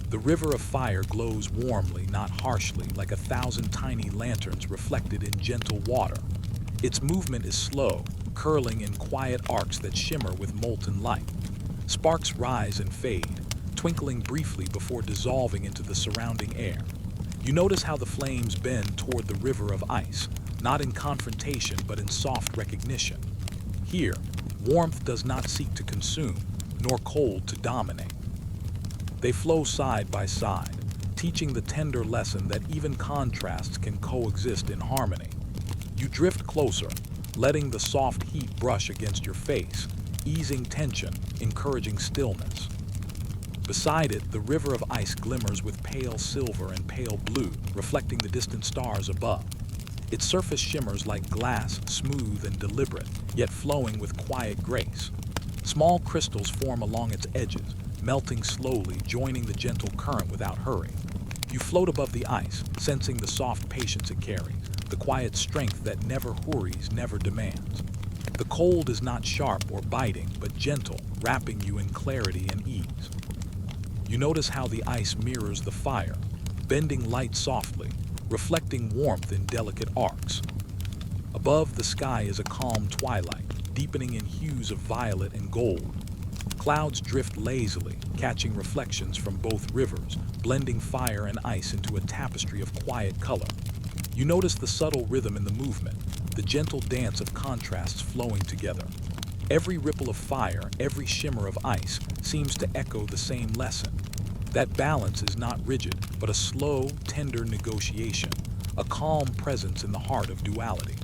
The river of fire glows warmly, not harshly, like 1,000 tiny lanterns reflected in gentle water. Its movement is slow, curling in quiet arcs that shimmer with molten light. Sparks rise and fade, twinkling briefly before dissolving into the surrounding air. You notice how the flames bend toward the river of ice, not in confrontation but in soft recognition. Here, warmth does not seek to consume, nor cold to dominate. They flow side by side, teaching the tender lesson that even contrasts can coexist in harmony. You drift closer, letting the soft heat brush against your face, easing tension, encouraging stillness. Beside it, the river of ice glimmers with pale silver and pale blue, reflecting the distant stars above. Its surface shimmers like glass, smooth and deliberate, yet flowing with quiet grace. Small crystals form along its edges, melting slowly, joining the gentle current without hurry. You float above the ice, sensing the soft patience it carries, the quiet strength that never hurries, never demands. The cold is not sharp or biting, but gentle, wrapping you in clarity and ease. You notice how the ice mirrors the fire, bending light softly, reflecting warmth in delicate arcs. Above, the sky is a calm twilight, deepening in hues of violet and gold. Clouds drift lazily, catching reflections from both rivers, blending fire and ice into a tapestry of quiet color. You notice the subtle rhythm in the movement, the gentle dance of contrasts flowing together. Every ripple of fire, every shimmer of ice seems to echo the same lesson. That balance is not rigid, but a slow, tender negotiation, a calm presence in the heart of duality.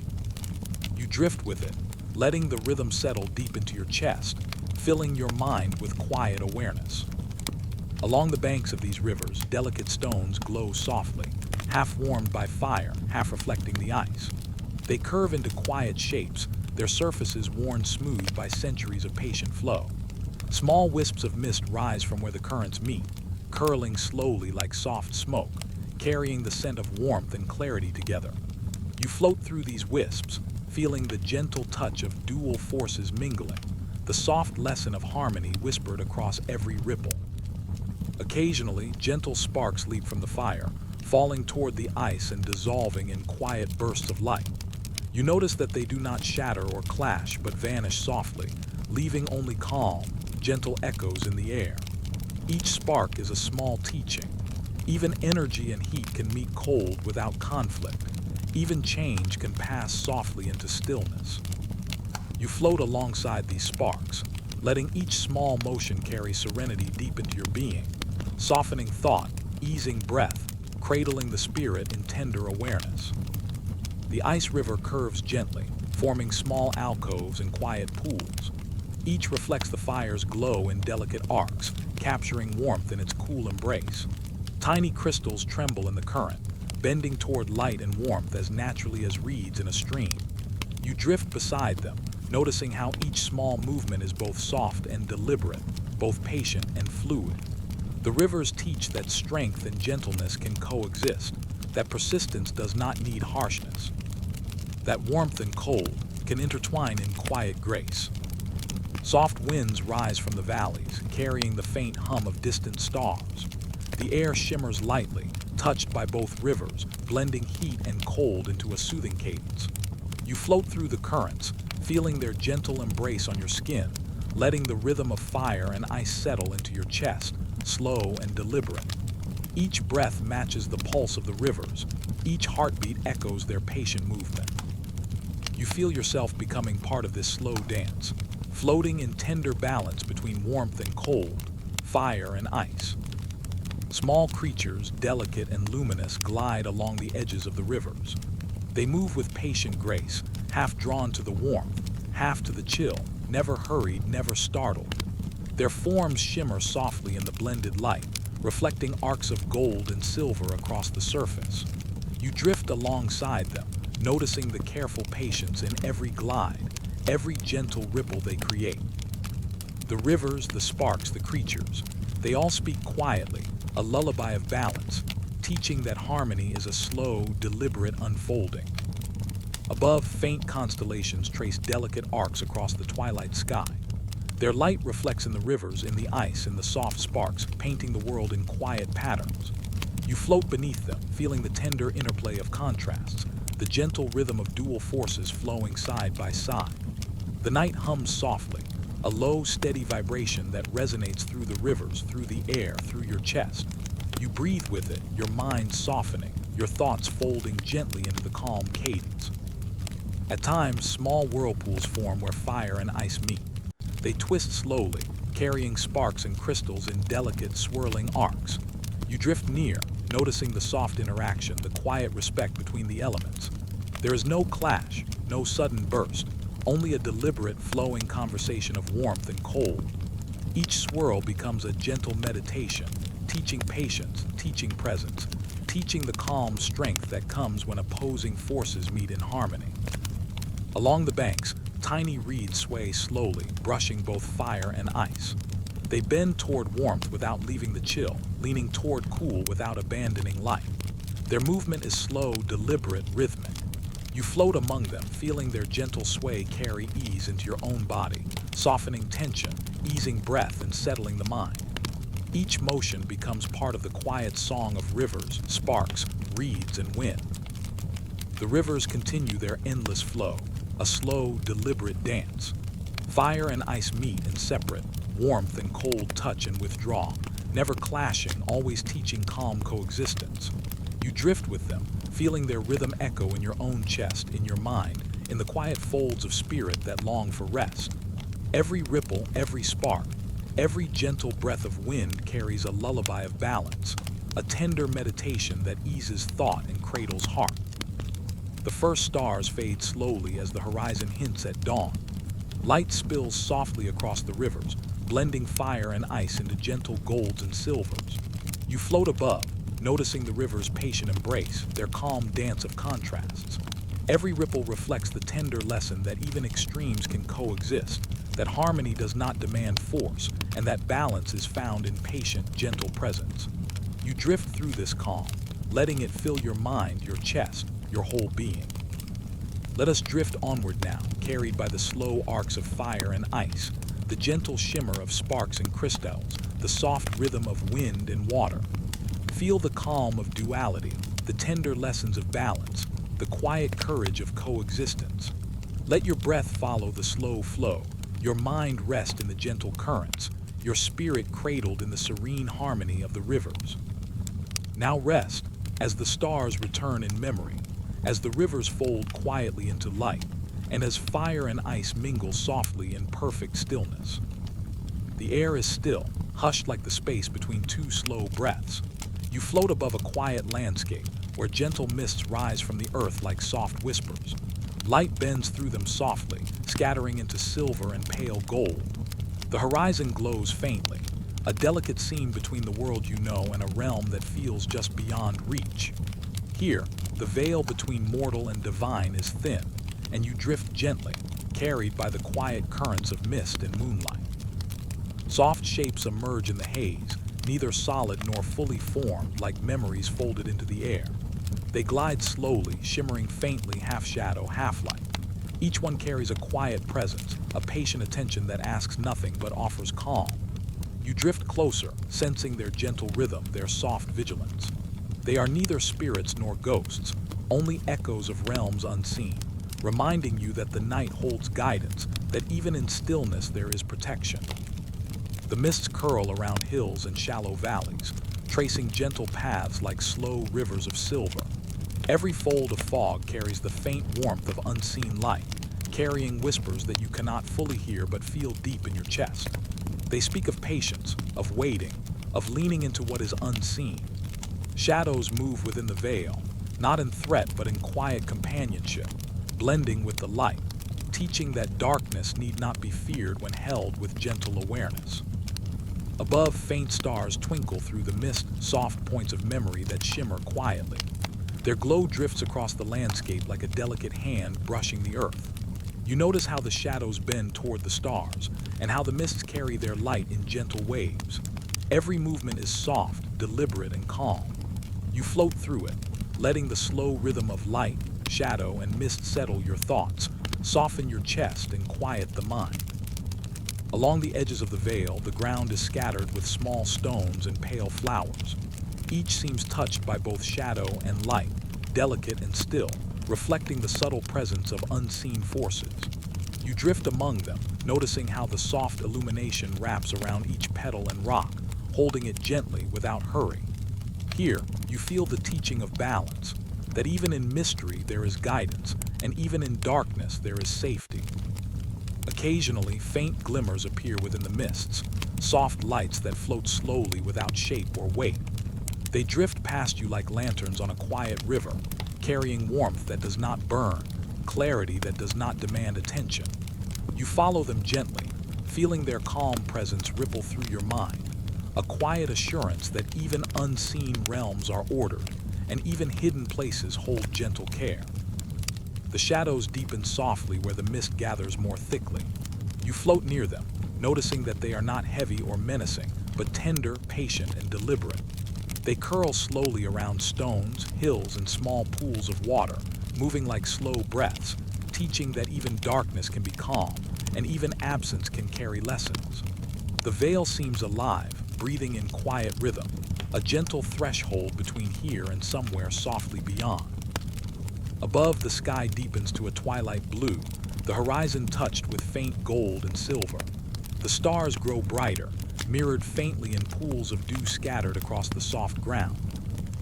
You drift with it, letting the rhythm settle deep into your chest, filling your mind with quiet awareness. Along the banks of these rivers, delicate stones glow softly, half warmed by fire, half reflecting the ice. They curve into quiet shapes, their surfaces worn smooth by centuries of patient flow. Small wisps of mist rise from where the currents meet, curling slowly like soft smoke, carrying the scent of warmth and clarity together. You float through these wisps, feeling the gentle touch of dual forces mingling, the soft lesson of harmony whispered across every ripple. Occasionally, gentle sparks leap from the fire, falling toward the ice and dissolving in quiet bursts of light. You notice that they do not shatter or clash, but vanish softly, leaving only calm, gentle echoes in the air. Each spark is a small teaching. Even energy and heat can meet cold without conflict. Even change can pass softly into stillness. You float alongside these sparks, letting each small motion carry serenity deep into your being, softening thought, easing breath, cradling the spirit in tender awareness. The ice river curves gently, forming small alcoves and quiet pools. Each reflects the fire's glow in delicate arcs, capturing warmth in its cool embrace. Tiny crystals tremble in the current, bending toward light and warmth as naturally as reeds in a stream. You drift beside them, noticing how each small movement is both soft and deliberate, both patient and fluid. The rivers teach that strength and gentleness can coexist, that persistence does not need harshness, that warmth and cold can intertwine in quiet grace. Soft winds rise from the valleys, carrying the faint hum of distant stars. The air shimmers lightly, touched by both rivers, blending heat and cold into a soothing cadence. You float through the currents, feeling their gentle embrace on your skin, letting the rhythm of fire and ice settle into your chest, slow and deliberate. Each breath matches the pulse of the rivers, each heartbeat echoes their patient movement. You feel yourself becoming part of this slow dance, floating in tender balance between warmth and cold, fire and ice. Small creatures, delicate and luminous, glide along the edges of the rivers. They move with patient grace, half drawn to the warmth, half to the chill, never hurried, never startled. Their forms shimmer softly in the blended light, reflecting arcs of gold and silver across the surface. You drift alongside them, noticing the careful patience in every glide, every gentle ripple they create. The rivers, the sparks, the creatures, they all speak quietly, a lullaby of balance, teaching that harmony is a slow, deliberate unfolding. Above, faint constellations trace delicate arcs across the twilight sky. Their light reflects in the rivers, in the ice, in the soft sparks, painting the world in quiet patterns. You float beneath them, feeling the tender interplay of contrasts, the gentle rhythm of dual forces flowing side by side. The night hums softly, a low, steady vibration that resonates through the rivers, through the air, through your chest. You breathe with it, your mind softening, your thoughts folding gently into the calm cadence. At times, small whirlpools form where fire and ice meet. They twist slowly, carrying sparks and crystals in delicate, swirling arcs. You drift near, noticing the soft interaction, the quiet respect between the elements. There is no clash, no sudden burst, only a deliberate, flowing conversation of warmth and cold. Each swirl becomes a gentle meditation, teaching patience, teaching presence, teaching the calm strength that comes when opposing forces meet in harmony. Along the banks, tiny reeds sway slowly, brushing both fire and ice. They bend toward warmth without leaving the chill, leaning toward cool without abandoning light. Their movement is slow, deliberate, rhythmic. You float among them, feeling their gentle sway carry ease into your own body, softening tension, easing breath, and settling the mind. Each motion becomes part of the quiet song of rivers, sparks, reeds, and wind. The rivers continue their endless flow, a slow, deliberate dance. Fire and ice meet and separate, warmth and cold touch and withdraw, never clashing, always teaching calm coexistence. You drift with them, feeling their rhythm echo in your own chest, in your mind, in the quiet folds of spirit that long for rest. Every ripple, every spark, every gentle breath of wind carries a lullaby of balance, a tender meditation that eases thought and cradles heart. The first stars fade slowly as the horizon hints at dawn. Light spills softly across the rivers, blending fire and ice into gentle golds and silvers. You float above, noticing the river's patient embrace, their calm dance of contrasts. Every ripple reflects the tender lesson that even extremes can coexist, that harmony does not demand force, and that balance is found in patient, gentle presence. You drift through this calm, letting it fill your mind, your chest, your whole being. Let us drift onward now, carried by the slow arcs of fire and ice, the gentle shimmer of sparks and crystals, the soft rhythm of wind and water. Feel the calm of duality, the tender lessons of balance, the quiet courage of coexistence. Let your breath follow the slow flow, your mind rest in the gentle currents, your spirit cradled in the serene harmony of the rivers. Now rest, as the stars return in memory, as the rivers fold quietly into light, and as fire and ice mingle softly in perfect stillness. The air is still, hushed like the space between two slow breaths. You float above a quiet landscape, where gentle mists rise from the earth like soft whispers. Light bends through them softly, scattering into silver and pale gold. The horizon glows faintly, a delicate seam between the world you know and a realm that feels just beyond reach. Here, the veil between mortal and divine is thin, and you drift gently, carried by the quiet currents of mist and moonlight. Soft shapes emerge in the haze, neither solid nor fully formed, like memories folded into the air. They glide slowly, shimmering faintly, half shadow, half light. Each one carries a quiet presence, a patient attention that asks nothing but offers calm. You drift closer, sensing their gentle rhythm, their soft vigilance. They are neither spirits nor ghosts, only echoes of realms unseen, reminding you that the night holds guidance, that even in stillness there is protection. The mists curl around hills and shallow valleys, tracing gentle paths like slow rivers of silver. Every fold of fog carries the faint warmth of unseen light, carrying whispers that you cannot fully hear but feel deep in your chest. They speak of patience, of waiting, of leaning into what is unseen. Shadows move within the veil, not in threat but in quiet companionship, blending with the light, teaching that darkness need not be feared when held with gentle awareness. Above, faint stars twinkle through the mist, soft points of memory that shimmer quietly. Their glow drifts across the landscape like a delicate hand brushing the earth. You notice how the shadows bend toward the stars, and how the mists carry their light in gentle waves. Every movement is soft, deliberate, and calm. You float through it, letting the slow rhythm of light, shadow, and mist settle your thoughts, soften your chest, and quiet the mind. Along the edges of the veil, the ground is scattered with small stones and pale flowers. Each seems touched by both shadow and light, delicate and still, reflecting the subtle presence of unseen forces. You drift among them, noticing how the soft illumination wraps around each petal and rock, holding it gently without hurry. Here, you feel the teaching of balance, that even in mystery there is guidance, and even in darkness there is safety. Occasionally, faint glimmers appear within the mists, soft lights that float slowly without shape or weight. They drift past you like lanterns on a quiet river, carrying warmth that does not burn, clarity that does not demand attention. You follow them gently, feeling their calm presence ripple through your mind, a quiet assurance that even unseen realms are ordered, and even hidden places hold gentle care. The shadows deepen softly where the mist gathers more thickly. You float near them, noticing that they are not heavy or menacing, but tender, patient, and deliberate. They curl slowly around stones, hills, and small pools of water, moving like slow breaths, teaching that even darkness can be calm, and even absence can carry lessons. The veil seems alive, breathing in quiet rhythm, a gentle threshold between here and somewhere softly beyond. Above, the sky deepens to a twilight blue, the horizon touched with faint gold and silver. The stars grow brighter, mirrored faintly in pools of dew scattered across the soft ground.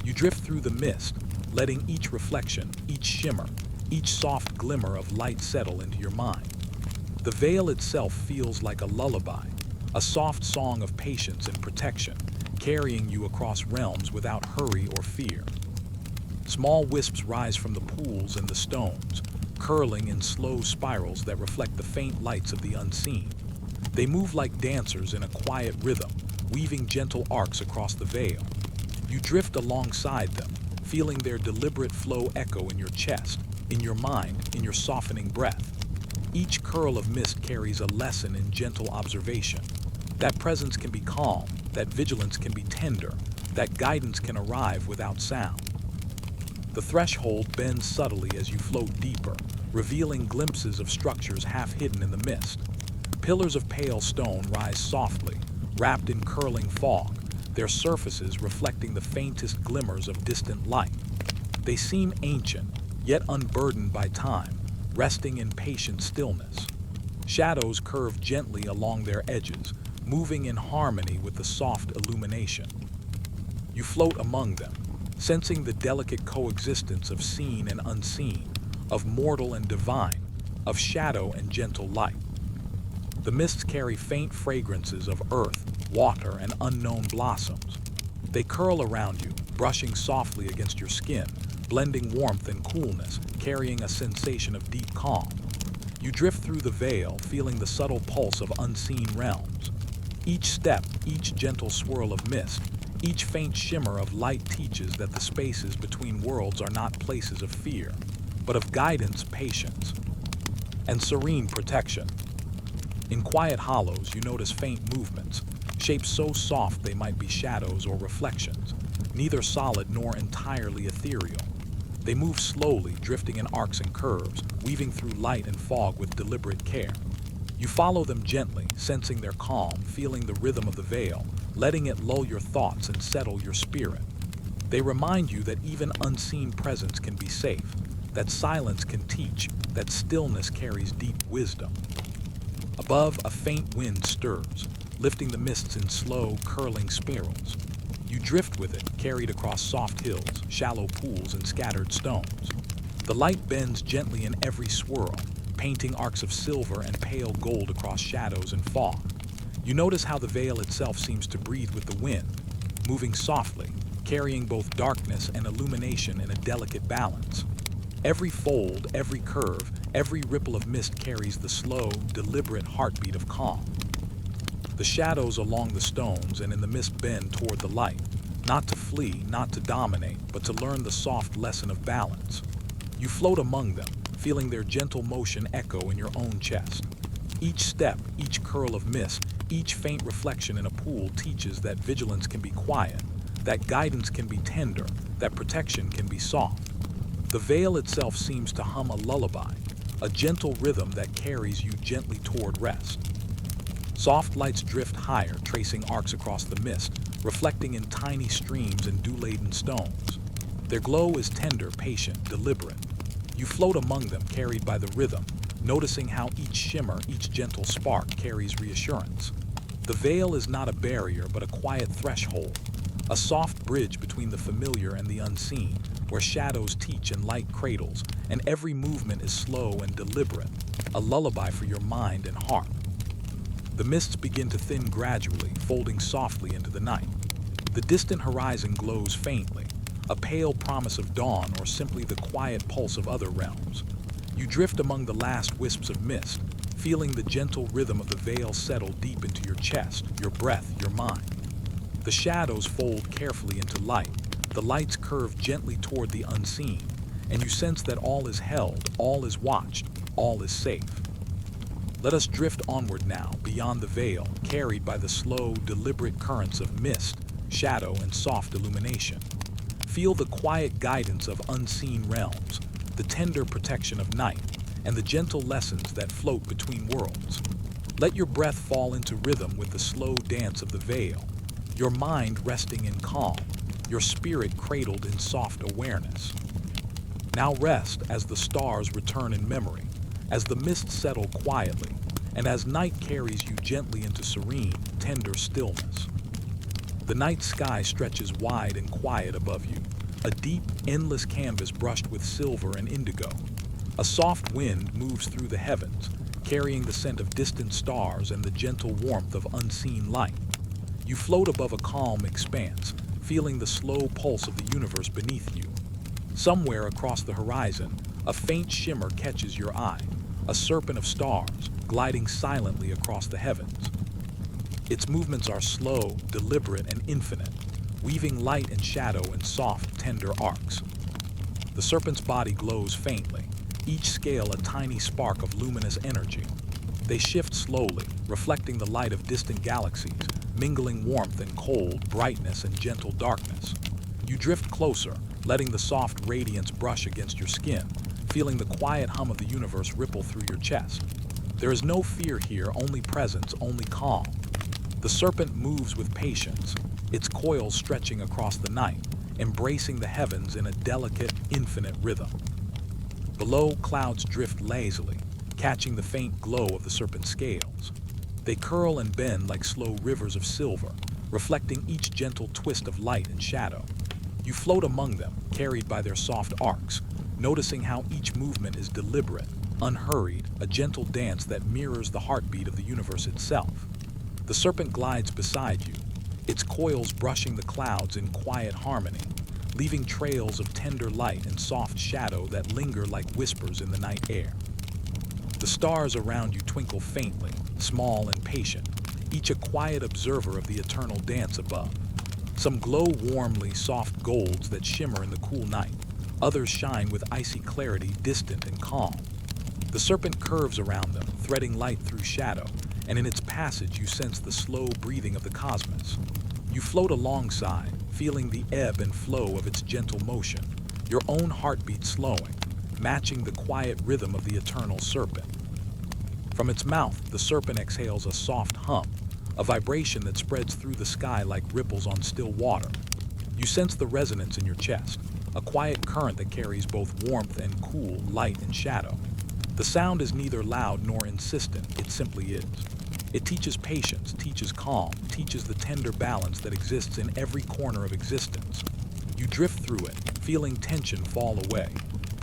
You drift through the mist, letting each reflection, each shimmer, each soft glimmer of light settle into your mind. The veil itself feels like a lullaby, a soft song of patience and protection, carrying you across realms without hurry or fear. Small wisps rise from the pools and the stones, curling in slow spirals that reflect the faint lights of the unseen. They move like dancers in a quiet rhythm, weaving gentle arcs across the veil. You drift alongside them, feeling their deliberate flow echo in your chest, in your mind, in your softening breath. Each curl of mist carries a lesson in gentle observation. That presence can be calm, that vigilance can be tender, that guidance can arrive without sound. The threshold bends subtly as you float deeper, revealing glimpses of structures half hidden in the mist. Pillars of pale stone rise softly, wrapped in curling fog, their surfaces reflecting the faintest glimmers of distant light. They seem ancient, yet unburdened by time, resting in patient stillness. Shadows curve gently along their edges, moving in harmony with the soft illumination. You float among them, sensing the delicate coexistence of seen and unseen, of mortal and divine, of shadow and gentle light. The mists carry faint fragrances of earth, water, and unknown blossoms. They curl around you, brushing softly against your skin, blending warmth and coolness, carrying a sensation of deep calm. You drift through the veil, feeling the subtle pulse of unseen realms. Each step, each gentle swirl of mist, each faint shimmer of light teaches that the spaces between worlds are not places of fear, but of guidance, patience, and serene protection. In quiet hollows, you notice faint movements, shapes so soft they might be shadows or reflections, neither solid nor entirely ethereal. They move slowly, drifting in arcs and curves, weaving through light and fog with deliberate care. You follow them gently, sensing their calm, feeling the rhythm of the veil, letting it lull your thoughts and settle your spirit. They remind you that even unseen presence can be safe, that silence can teach, that stillness carries deep wisdom. Above, a faint wind stirs, lifting the mists in slow, curling spirals. You drift with it, carried across soft hills, shallow pools, and scattered stones. The light bends gently in every swirl, painting arcs of silver and pale gold across shadows and fog. You notice how the veil itself seems to breathe with the wind, moving softly, carrying both darkness and illumination in a delicate balance. Every fold, every curve, every ripple of mist carries the slow, deliberate heartbeat of calm. The shadows along the stones and in the mist bend toward the light, not to flee, not to dominate, but to learn the soft lesson of balance. You float among them, feeling their gentle motion echo in your own chest. Each step, each curl of mist, each faint reflection in a pool teaches that vigilance can be quiet, that guidance can be tender, that protection can be soft. The veil itself seems to hum a lullaby, a gentle rhythm that carries you gently toward rest. Soft lights drift higher, tracing arcs across the mist, reflecting in tiny streams and dew-laden stones. Their glow is tender, patient, deliberate. You float among them, carried by the rhythm, noticing how each shimmer, each gentle spark carries reassurance. The veil is not a barrier, but a quiet threshold, a soft bridge between the familiar and the unseen, where shadows teach and light cradles, and every movement is slow and deliberate, a lullaby for your mind and heart. The mists begin to thin gradually, folding softly into the night. The distant horizon glows faintly, a pale promise of dawn or simply the quiet pulse of other realms. You drift among the last wisps of mist, feeling the gentle rhythm of the veil settle deep into your chest, your breath, your mind. The shadows fold carefully into light, the lights curve gently toward the unseen, and you sense that all is held, all is watched, all is safe. Let us drift onward now, beyond the veil, carried by the slow, deliberate currents of mist, shadow, and soft illumination. Feel the quiet guidance of unseen realms, the tender protection of night, and the gentle lessons that float between worlds. Let your breath fall into rhythm with the slow dance of the veil, your mind resting in calm, your spirit cradled in soft awareness. Now rest as the stars return in memory, as the mists settle quietly, and as night carries you gently into serene, tender stillness. The night sky stretches wide and quiet above you, a deep, endless canvas brushed with silver and indigo. A soft wind moves through the heavens, carrying the scent of distant stars and the gentle warmth of unseen light. You float above a calm expanse, feeling the slow pulse of the universe beneath you. Somewhere across the horizon, a faint shimmer catches your eye, a serpent of stars, gliding silently across the heavens. Its movements are slow, deliberate, and infinite, weaving light and shadow in soft, tender arcs. The serpent's body glows faintly, each scale a tiny spark of luminous energy. They shift slowly, reflecting the light of distant galaxies, mingling warmth and cold, brightness and gentle darkness. You drift closer, letting the soft radiance brush against your skin, feeling the quiet hum of the universe ripple through your chest. There is no fear here, only presence, only calm. The serpent moves with patience, its coils stretching across the night, embracing the heavens in a delicate, infinite rhythm. Below, clouds drift lazily, catching the faint glow of the serpent's scales. They curl and bend like slow rivers of silver, reflecting each gentle twist of light and shadow. You float among them, carried by their soft arcs, noticing how each movement is deliberate, unhurried, a gentle dance that mirrors the heartbeat of the universe itself. The serpent glides beside you, its coils brushing the clouds in quiet harmony, leaving trails of tender light and soft shadow that linger like whispers in the night air. The stars around you twinkle faintly, small and patient, each a quiet observer of the eternal dance above. Some glow warmly, soft golds that shimmer in the cool night. Others shine with icy clarity, distant and calm. The serpent curves around them, threading light through shadow, and in its passage you sense the slow breathing of the cosmos. You float alongside, feeling the ebb and flow of its gentle motion, your own heartbeat slowing, matching the quiet rhythm of the eternal serpent. From its mouth, the serpent exhales a soft hum, a vibration that spreads through the sky like ripples on still water. You sense the resonance in your chest, a quiet current that carries both warmth and cool, light and shadow. The sound is neither loud nor insistent, it simply is. It teaches patience, teaches calm, teaches the tender balance that exists in every corner of existence. You drift through it, feeling tension fall away,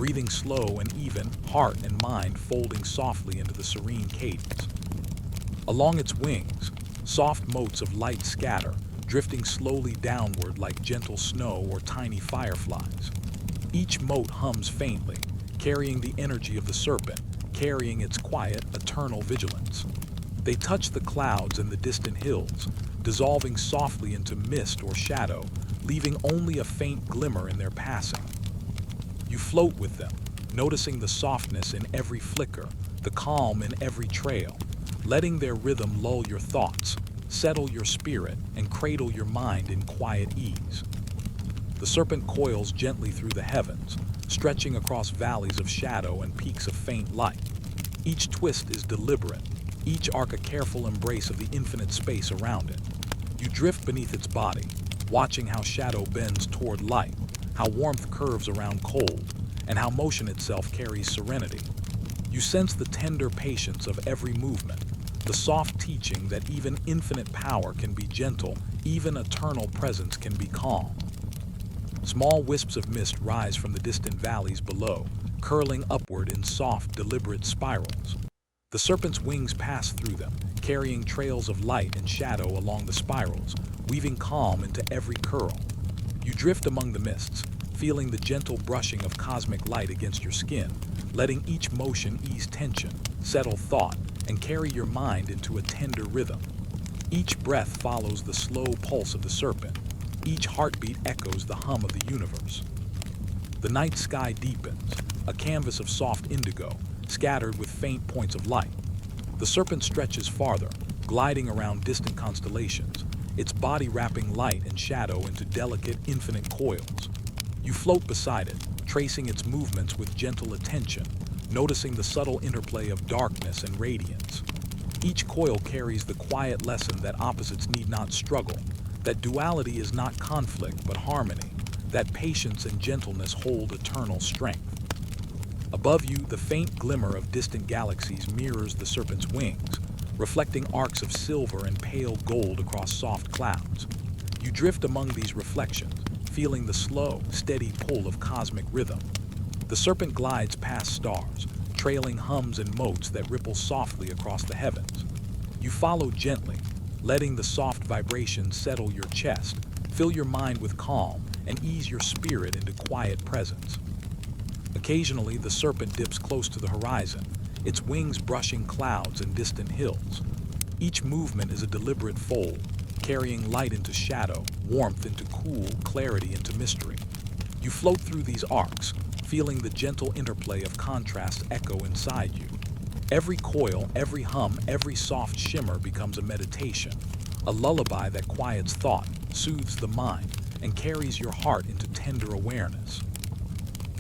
breathing slow and even, heart and mind folding softly into the serene cadence. Along its wings, soft motes of light scatter, drifting slowly downward like gentle snow or tiny fireflies. Each mote hums faintly, carrying the energy of the serpent, carrying its quiet, eternal vigilance. They touch the clouds and the distant hills, dissolving softly into mist or shadow, leaving only a faint glimmer in their passing. You float with them, noticing the softness in every flicker, the calm in every trail, letting their rhythm lull your thoughts, settle your spirit, and cradle your mind in quiet ease. The serpent coils gently through the heavens, stretching across valleys of shadow and peaks of faint light. Each twist is deliberate, each arc a careful embrace of the infinite space around it. You drift beneath its body, watching how shadow bends toward light, how warmth curves around cold, and how motion itself carries serenity. You sense the tender patience of every movement, the soft teaching that even infinite power can be gentle, even eternal presence can be calm. Small wisps of mist rise from the distant valleys below, curling upward in soft, deliberate spirals. The serpent's wings pass through them, carrying trails of light and shadow along the spirals, weaving calm into every curl. You drift among the mists, feeling the gentle brushing of cosmic light against your skin, letting each motion ease tension, settle thought, and carry your mind into a tender rhythm. Each breath follows the slow pulse of the serpent. Each heartbeat echoes the hum of the universe. The night sky deepens, a canvas of soft indigo, scattered with faint points of light. The serpent stretches farther, gliding around distant constellations, its body wrapping light and shadow into delicate, infinite coils. You float beside it, tracing its movements with gentle attention, noticing the subtle interplay of darkness and radiance. Each coil carries the quiet lesson that opposites need not struggle, that duality is not conflict but harmony, that patience and gentleness hold eternal strength. Above you, the faint glimmer of distant galaxies mirrors the serpent's wings, reflecting arcs of silver and pale gold across soft clouds. You drift among these reflections, feeling the slow, steady pull of cosmic rhythm. The serpent glides past stars, trailing hums and motes that ripple softly across the heavens. You follow gently, letting the soft vibrations settle your chest, fill your mind with calm, and ease your spirit into quiet presence. Occasionally, the serpent dips close to the horizon, its wings brushing clouds and distant hills. Each movement is a deliberate fold, carrying light into shadow, warmth into cool, clarity into mystery. You float through these arcs, feeling the gentle interplay of contrast echo inside you. Every coil, every hum, every soft shimmer becomes a meditation, a lullaby that quiets thought, soothes the mind, and carries your heart into tender awareness.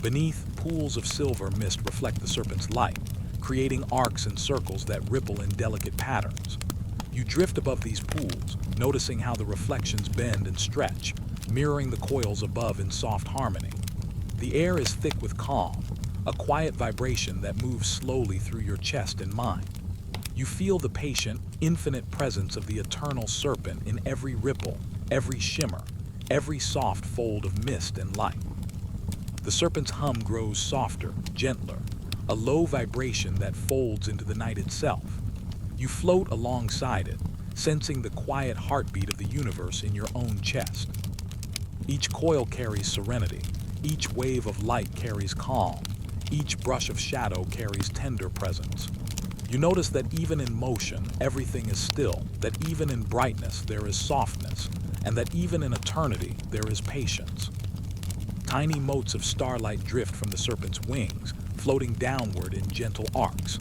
Beneath, pools of silver mist reflect the serpent's light, creating arcs and circles that ripple in delicate patterns. You drift above these pools, noticing how the reflections bend and stretch, mirroring the coils above in soft harmony. The air is thick with calm, a quiet vibration that moves slowly through your chest and mind. You feel the patient, infinite presence of the eternal serpent in every ripple, every shimmer, every soft fold of mist and light. The serpent's hum grows softer, gentler, a low vibration that folds into the night itself. You float alongside it, sensing the quiet heartbeat of the universe in your own chest. Each coil carries serenity, each wave of light carries calm, each brush of shadow carries tender presence. You notice that even in motion, everything is still, that even in brightness there is softness, and that even in eternity there is patience. Tiny motes of starlight drift from the serpent's wings, floating downward in gentle arcs.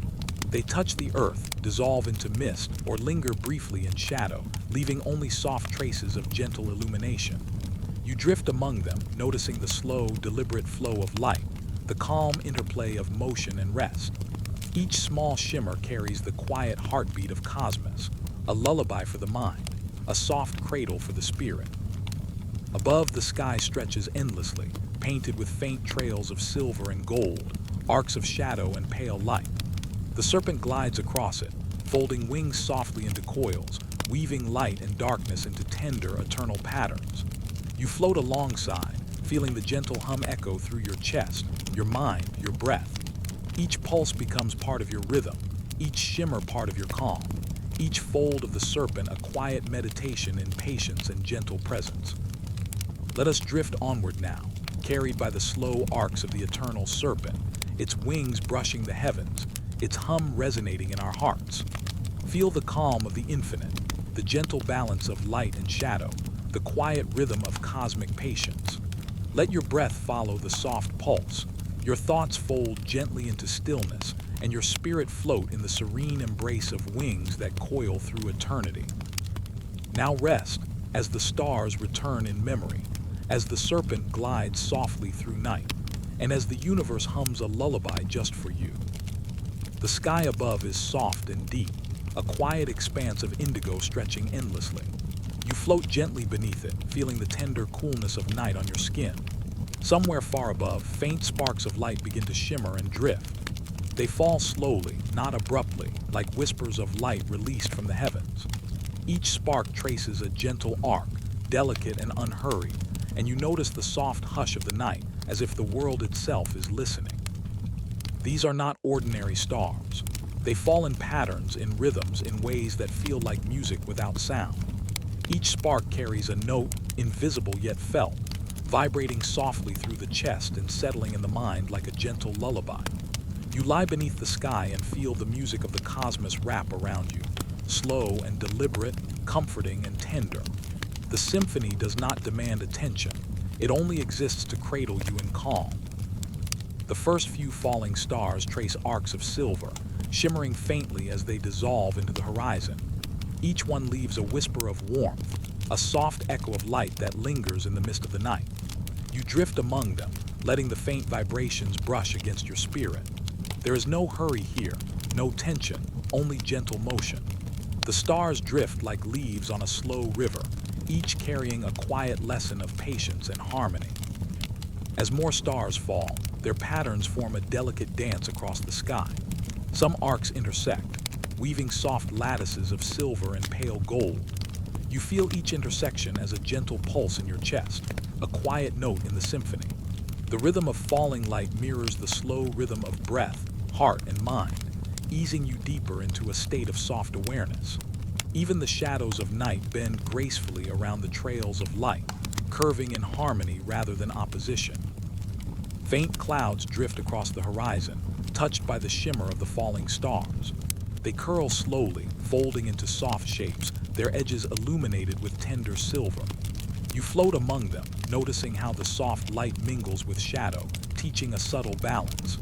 They touch the earth, dissolve into mist, or linger briefly in shadow, leaving only soft traces of gentle illumination. You drift among them, noticing the slow, deliberate flow of light, the calm interplay of motion and rest. Each small shimmer carries the quiet heartbeat of cosmos, a lullaby for the mind, a soft cradle for the spirit. Above, the sky stretches endlessly, painted with faint trails of silver and gold, arcs of shadow and pale light. The serpent glides across it, folding wings softly into coils, weaving light and darkness into tender, eternal patterns. You float alongside, feeling the gentle hum echo through your chest, your mind, your breath. Each pulse becomes part of your rhythm, each shimmer part of your calm, each fold of the serpent a quiet meditation in patience and gentle presence. Let us drift onward now, carried by the slow arcs of the eternal serpent, its wings brushing the heavens, its hum resonating in our hearts. Feel the calm of the infinite, the gentle balance of light and shadow, the quiet rhythm of cosmic patience. Let your breath follow the soft pulse, your thoughts fold gently into stillness, and your spirit float in the serene embrace of wings that coil through eternity. Now rest, as the stars return in memory, as the serpent glides softly through night. and as the universe hums a lullaby just for you. The sky above is soft and deep, a quiet expanse of indigo stretching endlessly. You float gently beneath it, feeling the tender coolness of night on your skin. Somewhere far above, faint sparks of light begin to shimmer and drift. They fall slowly, not abruptly, like whispers of light released from the heavens. Each spark traces a gentle arc, delicate and unhurried, and you notice the soft hush of the night, as if the world itself is listening. These are not ordinary stars. They fall in patterns, in rhythms, in ways that feel like music without sound. Each spark carries a note, invisible yet felt, vibrating softly through the chest and settling in the mind like a gentle lullaby. You lie beneath the sky and feel the music of the cosmos wrap around you, slow and deliberate, comforting and tender. The symphony does not demand attention. It only exists to cradle you in calm. The first few falling stars trace arcs of silver, shimmering faintly as they dissolve into the horizon. Each one leaves a whisper of warmth, a soft echo of light that lingers in the mist of the night. You drift among them, letting the faint vibrations brush against your spirit. There is no hurry here, no tension, only gentle motion. The stars drift like leaves on a slow river, each carrying a quiet lesson of patience and harmony. As more stars fall, their patterns form a delicate dance across the sky. Some arcs intersect, weaving soft lattices of silver and pale gold. You feel each intersection as a gentle pulse in your chest, a quiet note in the symphony. The rhythm of falling light mirrors the slow rhythm of breath, heart, and mind, easing you deeper into a state of soft awareness. Even the shadows of night bend gracefully around the trails of light, curving in harmony rather than opposition. Faint clouds drift across the horizon, touched by the shimmer of the falling stars. They curl slowly, folding into soft shapes, their edges illuminated with tender silver. You float among them, noticing how the soft light mingles with shadow, teaching a subtle balance.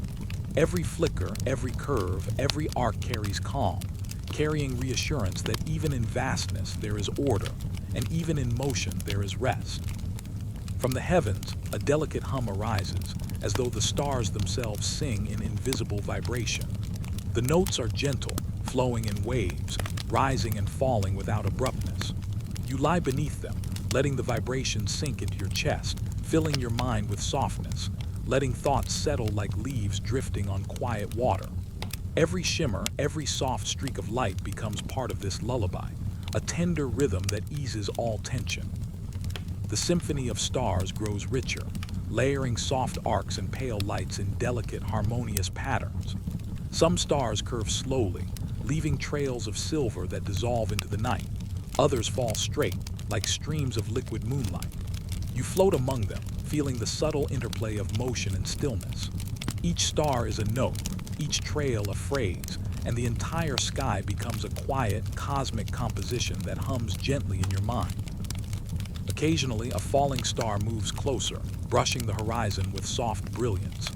Every flicker, every curve, every arc carries calm, carrying reassurance that even in vastness there is order, and even in motion there is rest. From the heavens, a delicate hum arises, as though the stars themselves sing in invisible vibration. The notes are gentle, flowing in waves, rising and falling without abruptness. You lie beneath them, letting the vibration sink into your chest, filling your mind with softness, letting thoughts settle like leaves drifting on quiet water. Every shimmer, every soft streak of light becomes part of this lullaby, a tender rhythm that eases all tension. The symphony of stars grows richer, layering soft arcs and pale lights in delicate, harmonious patterns. Some stars curve slowly, leaving trails of silver that dissolve into the night. Others fall straight, like streams of liquid moonlight. You float among them, feeling the subtle interplay of motion and stillness. Each star is a note, each trail a phrase, and the entire sky becomes a quiet, cosmic composition that hums gently in your mind. Occasionally, a falling star moves closer, brushing the horizon with soft brilliance.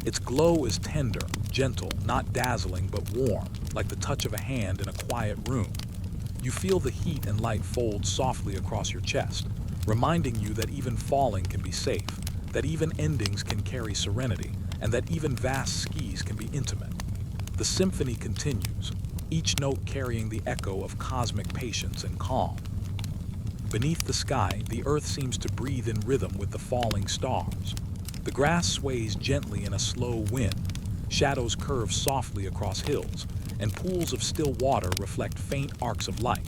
Its glow is tender, gentle, not dazzling but warm, like the touch of a hand in a quiet room. You feel the heat and light fold softly across your chest, reminding you that even falling can be safe, that even endings can carry serenity, and that even vast skies can be intimate. The symphony continues, each note carrying the echo of cosmic patience and calm. Beneath the sky, the earth seems to breathe in rhythm with the falling stars. The grass sways gently in a slow wind, shadows curve softly across hills, and pools of still water reflect faint arcs of light.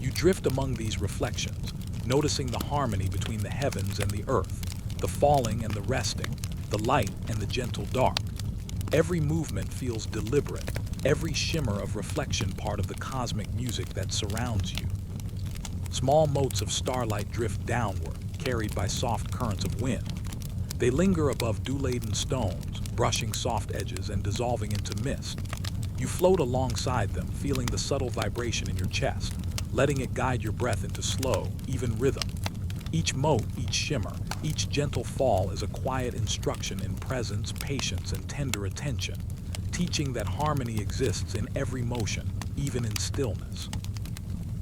You drift among these reflections, noticing the harmony between the heavens and the earth, the falling and the resting, the light and the gentle dark. Every movement feels deliberate, every shimmer of reflection part of the cosmic music that surrounds you. Small motes of starlight drift downward, carried by soft currents of wind. They linger above dew-laden stones, brushing soft edges and dissolving into mist. You float alongside them, feeling the subtle vibration in your chest, letting it guide your breath into slow, even rhythm. Each mote, each shimmer, each gentle fall is a quiet instruction in presence, patience, and tender attention, teaching that harmony exists in every motion, even in stillness.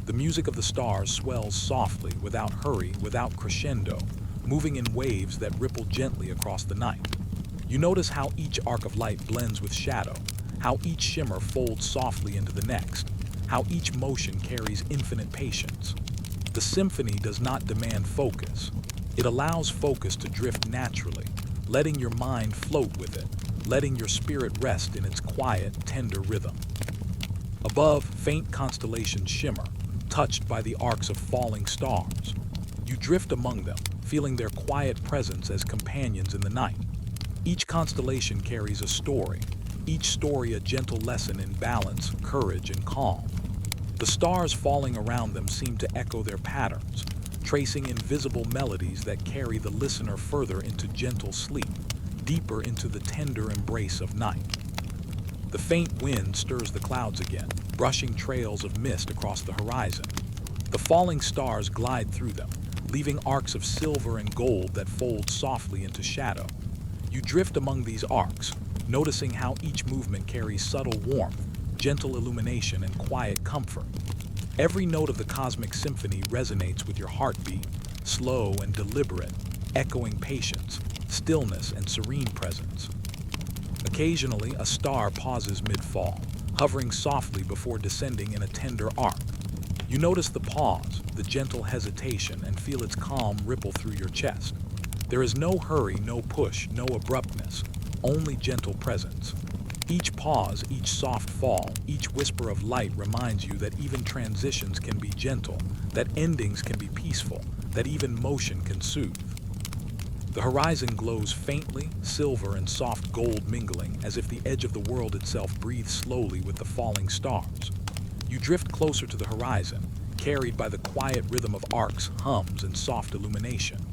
The music of the stars swells softly, without hurry, without crescendo, moving in waves that ripple gently across the night. You notice how each arc of light blends with shadow, how each shimmer folds softly into the next, how each motion carries infinite patience. The symphony does not demand focus. It allows focus to drift naturally, letting your mind float with it, letting your spirit rest in its quiet, tender rhythm. Above, faint constellations shimmer, touched by the arcs of falling stars. You drift among them, feeling their quiet presence as companions in the night. Each constellation carries a story, each story a gentle lesson in balance, courage, and calm. The stars falling around them seem to echo their patterns, tracing invisible melodies that carry the listener further into gentle sleep, deeper into the tender embrace of night. The faint wind stirs the clouds again, brushing trails of mist across the horizon. The falling stars glide through them, leaving arcs of silver and gold that fold softly into shadow. You drift among these arcs, noticing how each movement carries subtle warmth, gentle illumination, and quiet comfort. Every note of the cosmic symphony resonates with your heartbeat, slow and deliberate, echoing patience, stillness, and serene presence. Occasionally, a star pauses mid-fall, hovering softly before descending in a tender arc. You notice the pause, the gentle hesitation, and feel its calm ripple through your chest. There is no hurry, no push, no abruptness, only gentle presence. Each pause, each soft fall, each whisper of light reminds you that even transitions can be gentle, that endings can be peaceful, that even motion can soothe. The horizon glows faintly, silver and soft gold mingling, as if the edge of the world itself breathes slowly with the falling stars. You drift closer to the horizon, carried by the quiet rhythm of arcs, hums, and soft illumination.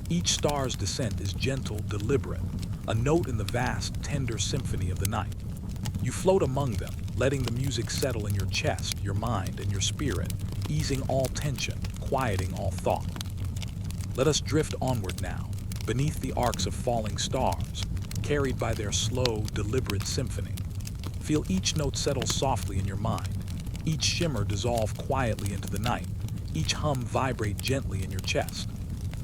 Each star's descent is gentle, deliberate, a note in the vast, tender symphony of the night. You float among them, letting the music settle in your chest, your mind, and your spirit, easing all tension, quieting all thought. Let us drift onward now, beneath the arcs of falling stars, carried by their slow, deliberate symphony. Feel each note settle softly in your mind, each shimmer dissolve quietly into the night, each hum vibrate gently in your chest.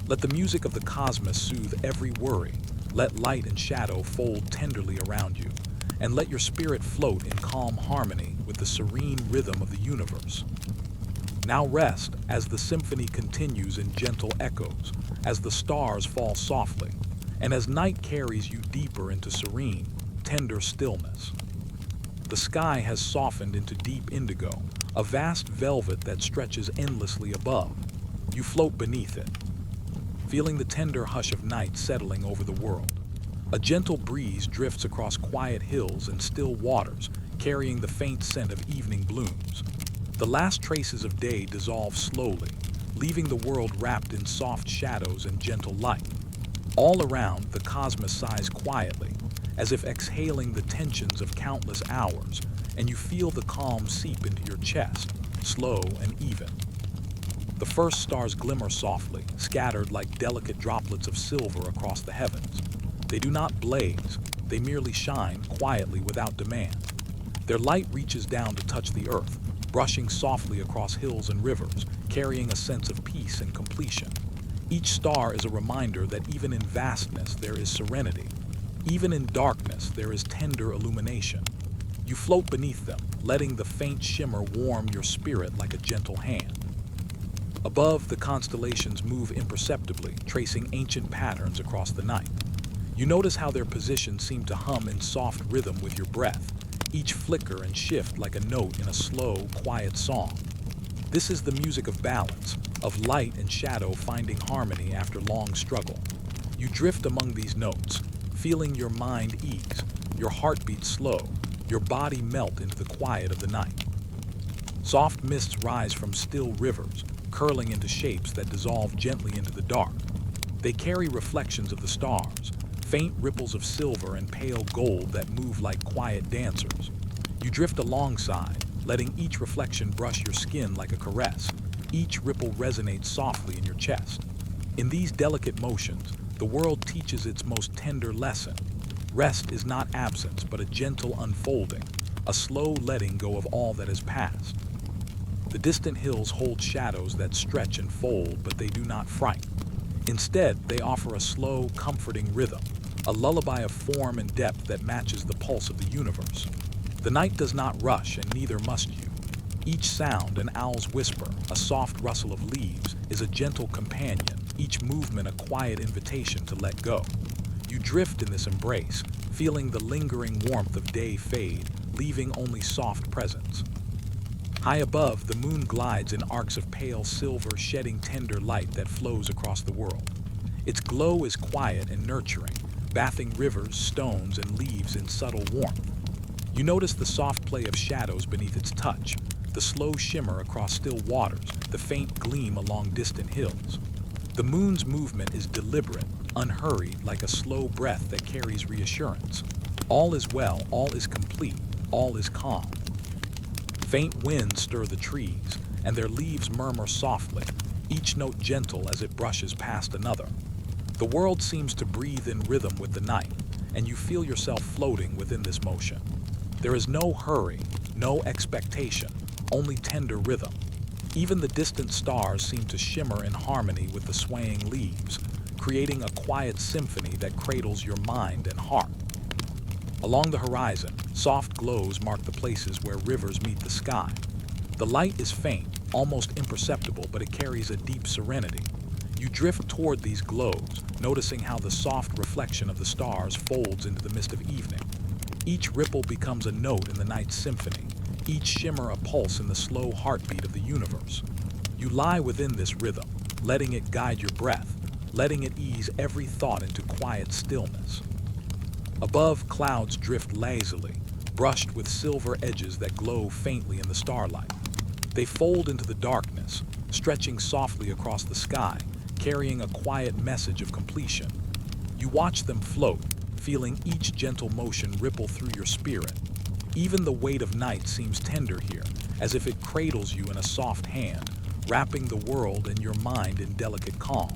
Let the music of the cosmos soothe every worry, let light and shadow fold tenderly around you, and let your spirit float in calm harmony with the serene rhythm of the universe. Now rest as the symphony continues in gentle echoes, as the stars fall softly, and as night carries you deeper into serene, tender stillness. The sky has softened into deep indigo, a vast velvet that stretches endlessly above. You float beneath it, feeling the tender hush of night settling over the world. A gentle breeze drifts across quiet hills and still waters, carrying the faint scent of evening blooms. The last traces of day dissolve slowly, leaving the world wrapped in soft shadows and gentle light. All around, the cosmos sighs quietly, as if exhaling the tensions of countless hours, and you feel the calm seep into your chest, slow and even. The first stars glimmer softly, scattered like delicate droplets of silver across the heavens. They do not blaze, they merely shine quietly without demand. Their light reaches down to touch the earth, brushing softly across hills and rivers, carrying a sense of peace and completion. Each star is a reminder that even in vastness there is serenity. Even in darkness there is tender illumination. You float beneath them, letting the faint shimmer warm your spirit like a gentle hand. Above, the constellations move imperceptibly, tracing ancient patterns across the night. You notice how their positions seem to hum in soft rhythm with your breath, each flicker and shift like a note in a slow, quiet song. This is the music of balance, of light and shadow finding harmony after long struggle. You drift among these notes, feeling your mind ease, your heartbeat slow, your body melt into the quiet of the night. Soft mists rise from still rivers, curling into shapes that dissolve gently into the dark. They carry reflections of the stars, faint ripples of silver and pale gold that move like quiet dancers. You drift alongside, letting each reflection brush your skin like a caress. Each ripple resonates softly in your chest. In these delicate motions, the world teaches its most tender lesson. Rest is not absence, but a gentle unfolding, a slow letting go of all that is past. The distant hills hold shadows that stretch and fold, but they do not frighten. Instead, they offer a slow, comforting rhythm, a lullaby of form and depth that matches the pulse of the universe. The night does not rush, and neither must you. Each sound, an owl's whisper, a soft rustle of leaves, is a gentle companion, each movement a quiet invitation to let go. You drift in this embrace, feeling the lingering warmth of day fade, leaving only soft presence. High above, the moon glides in arcs of pale silver, shedding tender light that flows across the world. Its glow is quiet and nurturing, bathing rivers, stones, and leaves in subtle warmth. You notice the soft play of shadows beneath its touch, the slow shimmer across still waters, the faint gleam along distant hills. The moon's movement is deliberate, unhurried, like a slow breath that carries reassurance. All is well, all is complete, all is calm. Faint winds stir the trees, and their leaves murmur softly, each note gentle as it brushes past another. The world seems to breathe in rhythm with the night, and you feel yourself floating within this motion. There is no hurry, no expectation, only tender rhythm. Even the distant stars seem to shimmer in harmony with the swaying leaves, creating a quiet symphony that cradles your mind and heart. Along the horizon, soft glows mark the places where rivers meet the sky. The light is faint, almost imperceptible, but it carries a deep serenity. You drift toward these glows, noticing how the soft reflection of the stars folds into the mist of evening. Each ripple becomes a note in the night's symphony, each shimmer a pulse in the slow heartbeat of the universe. You lie within this rhythm, letting it guide your breath, letting it ease every thought into quiet stillness. Above, clouds drift lazily, brushed with silver edges that glow faintly in the starlight. They fold into the darkness, stretching softly across the sky, carrying a quiet message of completion. You watch them float, feeling each gentle motion ripple through your spirit. Even the weight of night seems tender here, as if it cradles you in a soft hand, wrapping the world and your mind in delicate calm.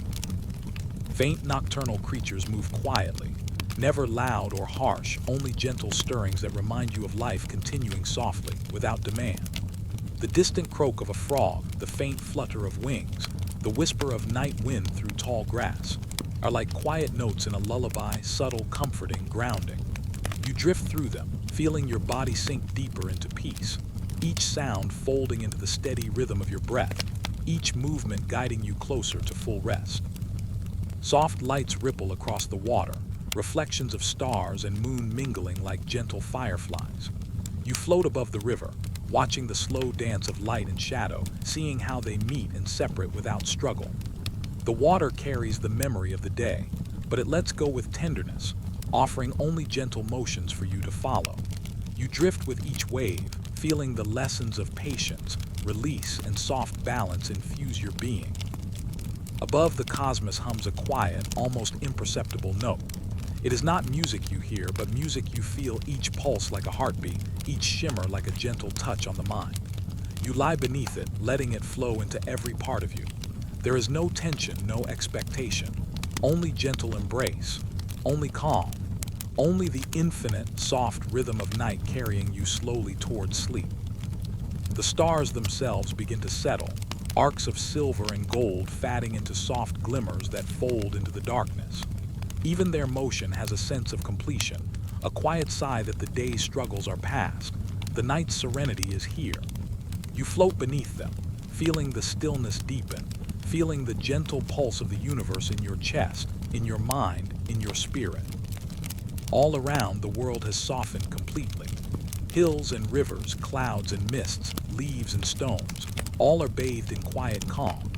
Faint nocturnal creatures move quietly, never loud or harsh, only gentle stirrings that remind you of life continuing softly, without demand. The distant croak of a frog, the faint flutter of wings, the whisper of night wind through tall grass, are like quiet notes in a lullaby, subtle, comforting, grounding. You drift through them, feeling your body sink deeper into peace, each sound folding into the steady rhythm of your breath, each movement guiding you closer to full rest. Soft lights ripple across the water, reflections of stars and moon mingling like gentle fireflies. You float above the river, watching the slow dance of light and shadow, seeing how they meet and separate without struggle. The water carries the memory of the day, but it lets go with tenderness, offering only gentle motions for you to follow. You drift with each wave, feeling the lessons of patience, release, and soft balance infuse your being. Above, the cosmos hums a quiet, almost imperceptible note. It is not music you hear, but music you feel, each pulse like a heartbeat, each shimmer like a gentle touch on the mind. You lie beneath it, letting it flow into every part of you. There is no tension, no expectation, only gentle embrace, only calm, only the infinite, soft rhythm of night carrying you slowly towards sleep. The stars themselves begin to settle, arcs of silver and gold fading into soft glimmers that fold into the darkness. Even their motion has a sense of completion, a quiet sigh that the day's struggles are past. The night's serenity is here. You float beneath them, feeling the stillness deepen, feeling the gentle pulse of the universe in your chest, in your mind, in your spirit. All around, the world has softened completely. Hills and rivers, clouds and mists, leaves and stones, all are bathed in quiet calm.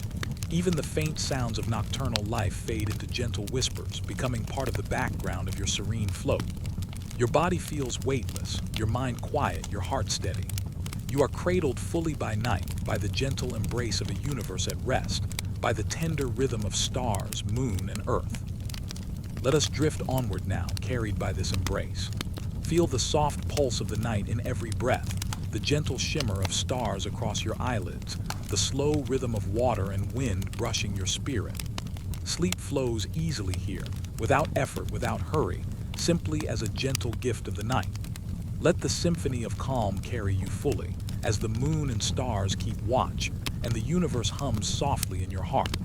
Even the faint sounds of nocturnal life fade into gentle whispers, becoming part of the background of your serene float. Your body feels weightless, your mind quiet, your heart steady. You are cradled fully by night, by the gentle embrace of a universe at rest, by the tender rhythm of stars, moon, and earth. Let us drift onward now, carried by this embrace. Feel the soft pulse of the night in every breath, the gentle shimmer of stars across your eyelids, the slow rhythm of water and wind brushing your spirit. Sleep flows easily here, without effort, without hurry, simply as a gentle gift of the night. Let the symphony of calm carry you fully, as the moon and stars keep watch, and the universe hums softly in your heart.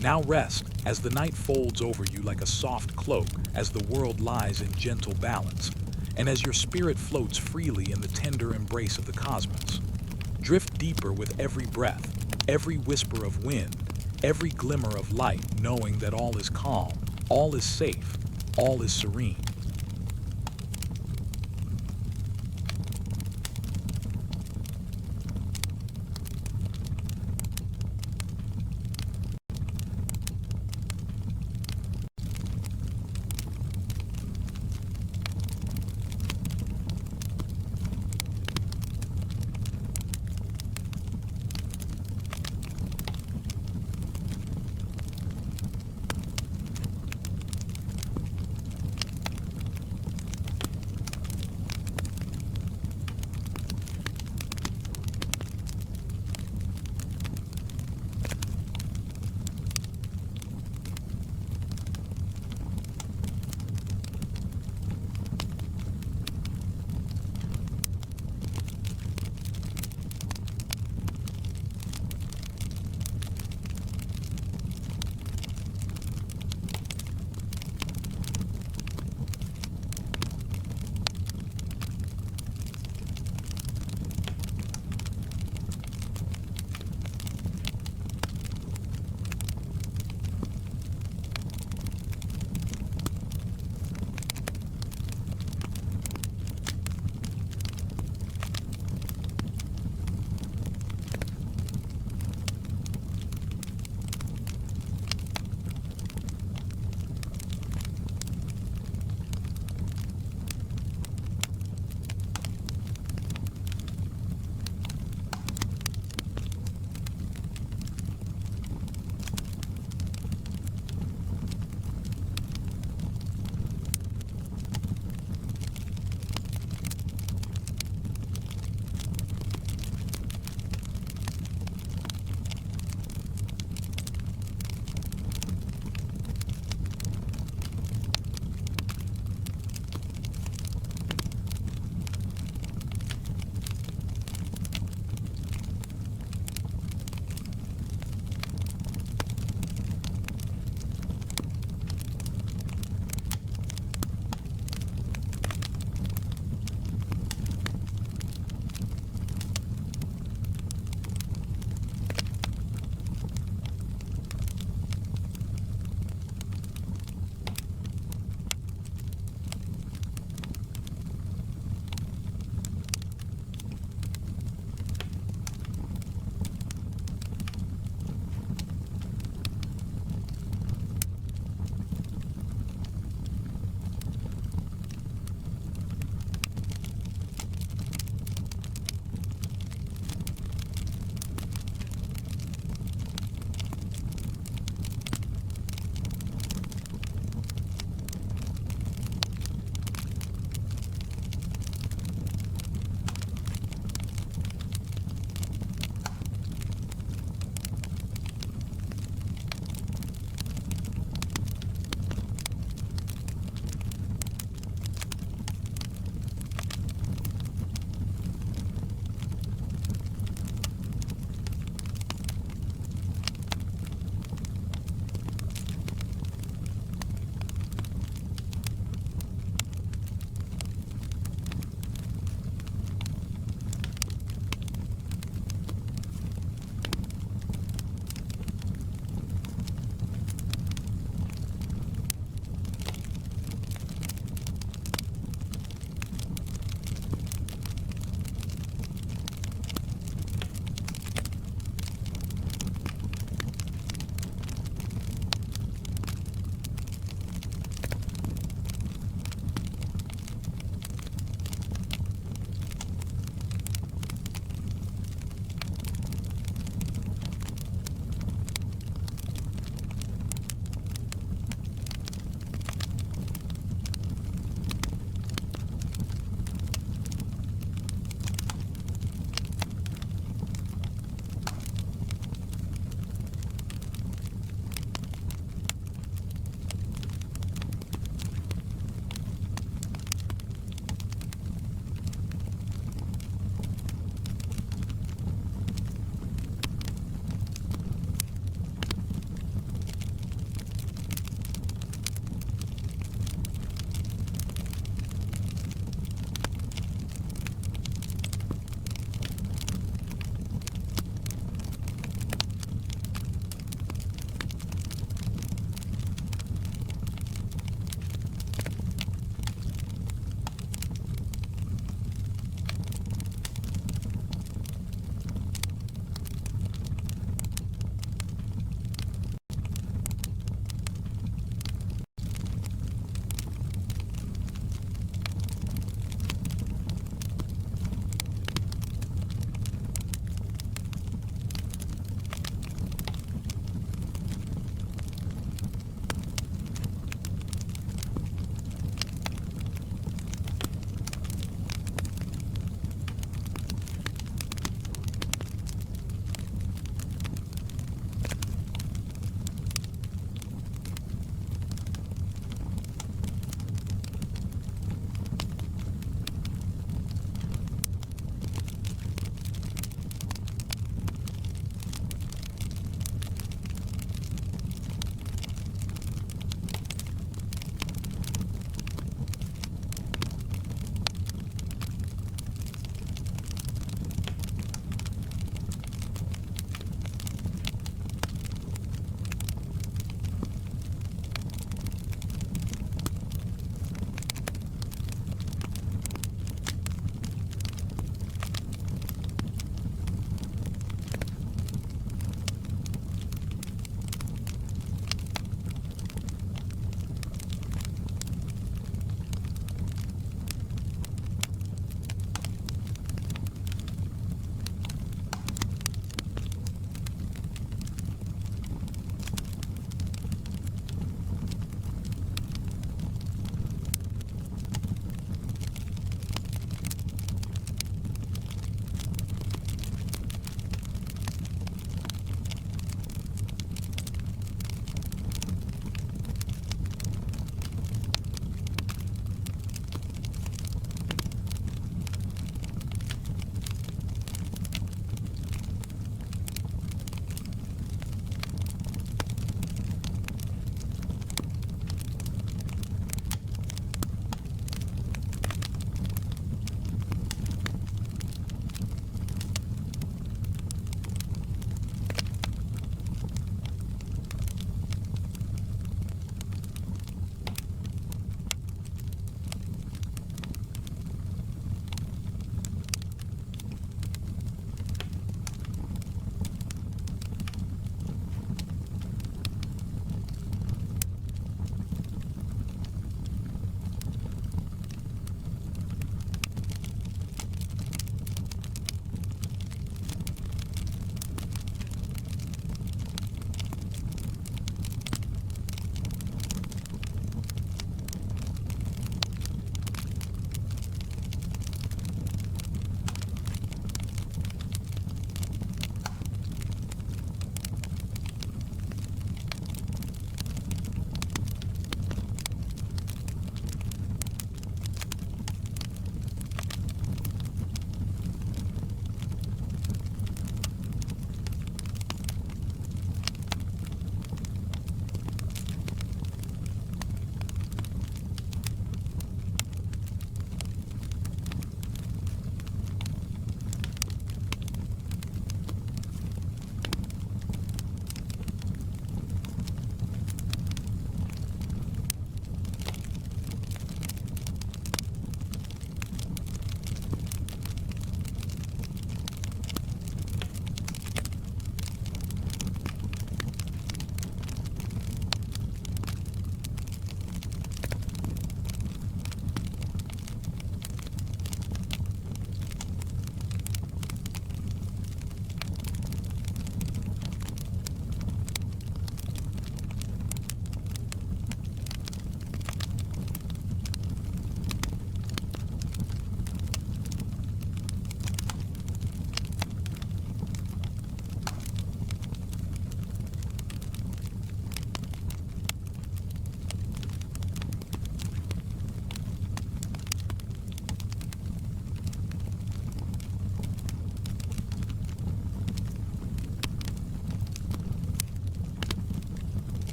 Now rest, as the night folds over you like a soft cloak, as the world lies in gentle balance, and as your spirit floats freely in the tender embrace of the cosmos. Drift deeper with every breath, every whisper of wind, every glimmer of light, knowing that all is calm, all is safe, all is serene.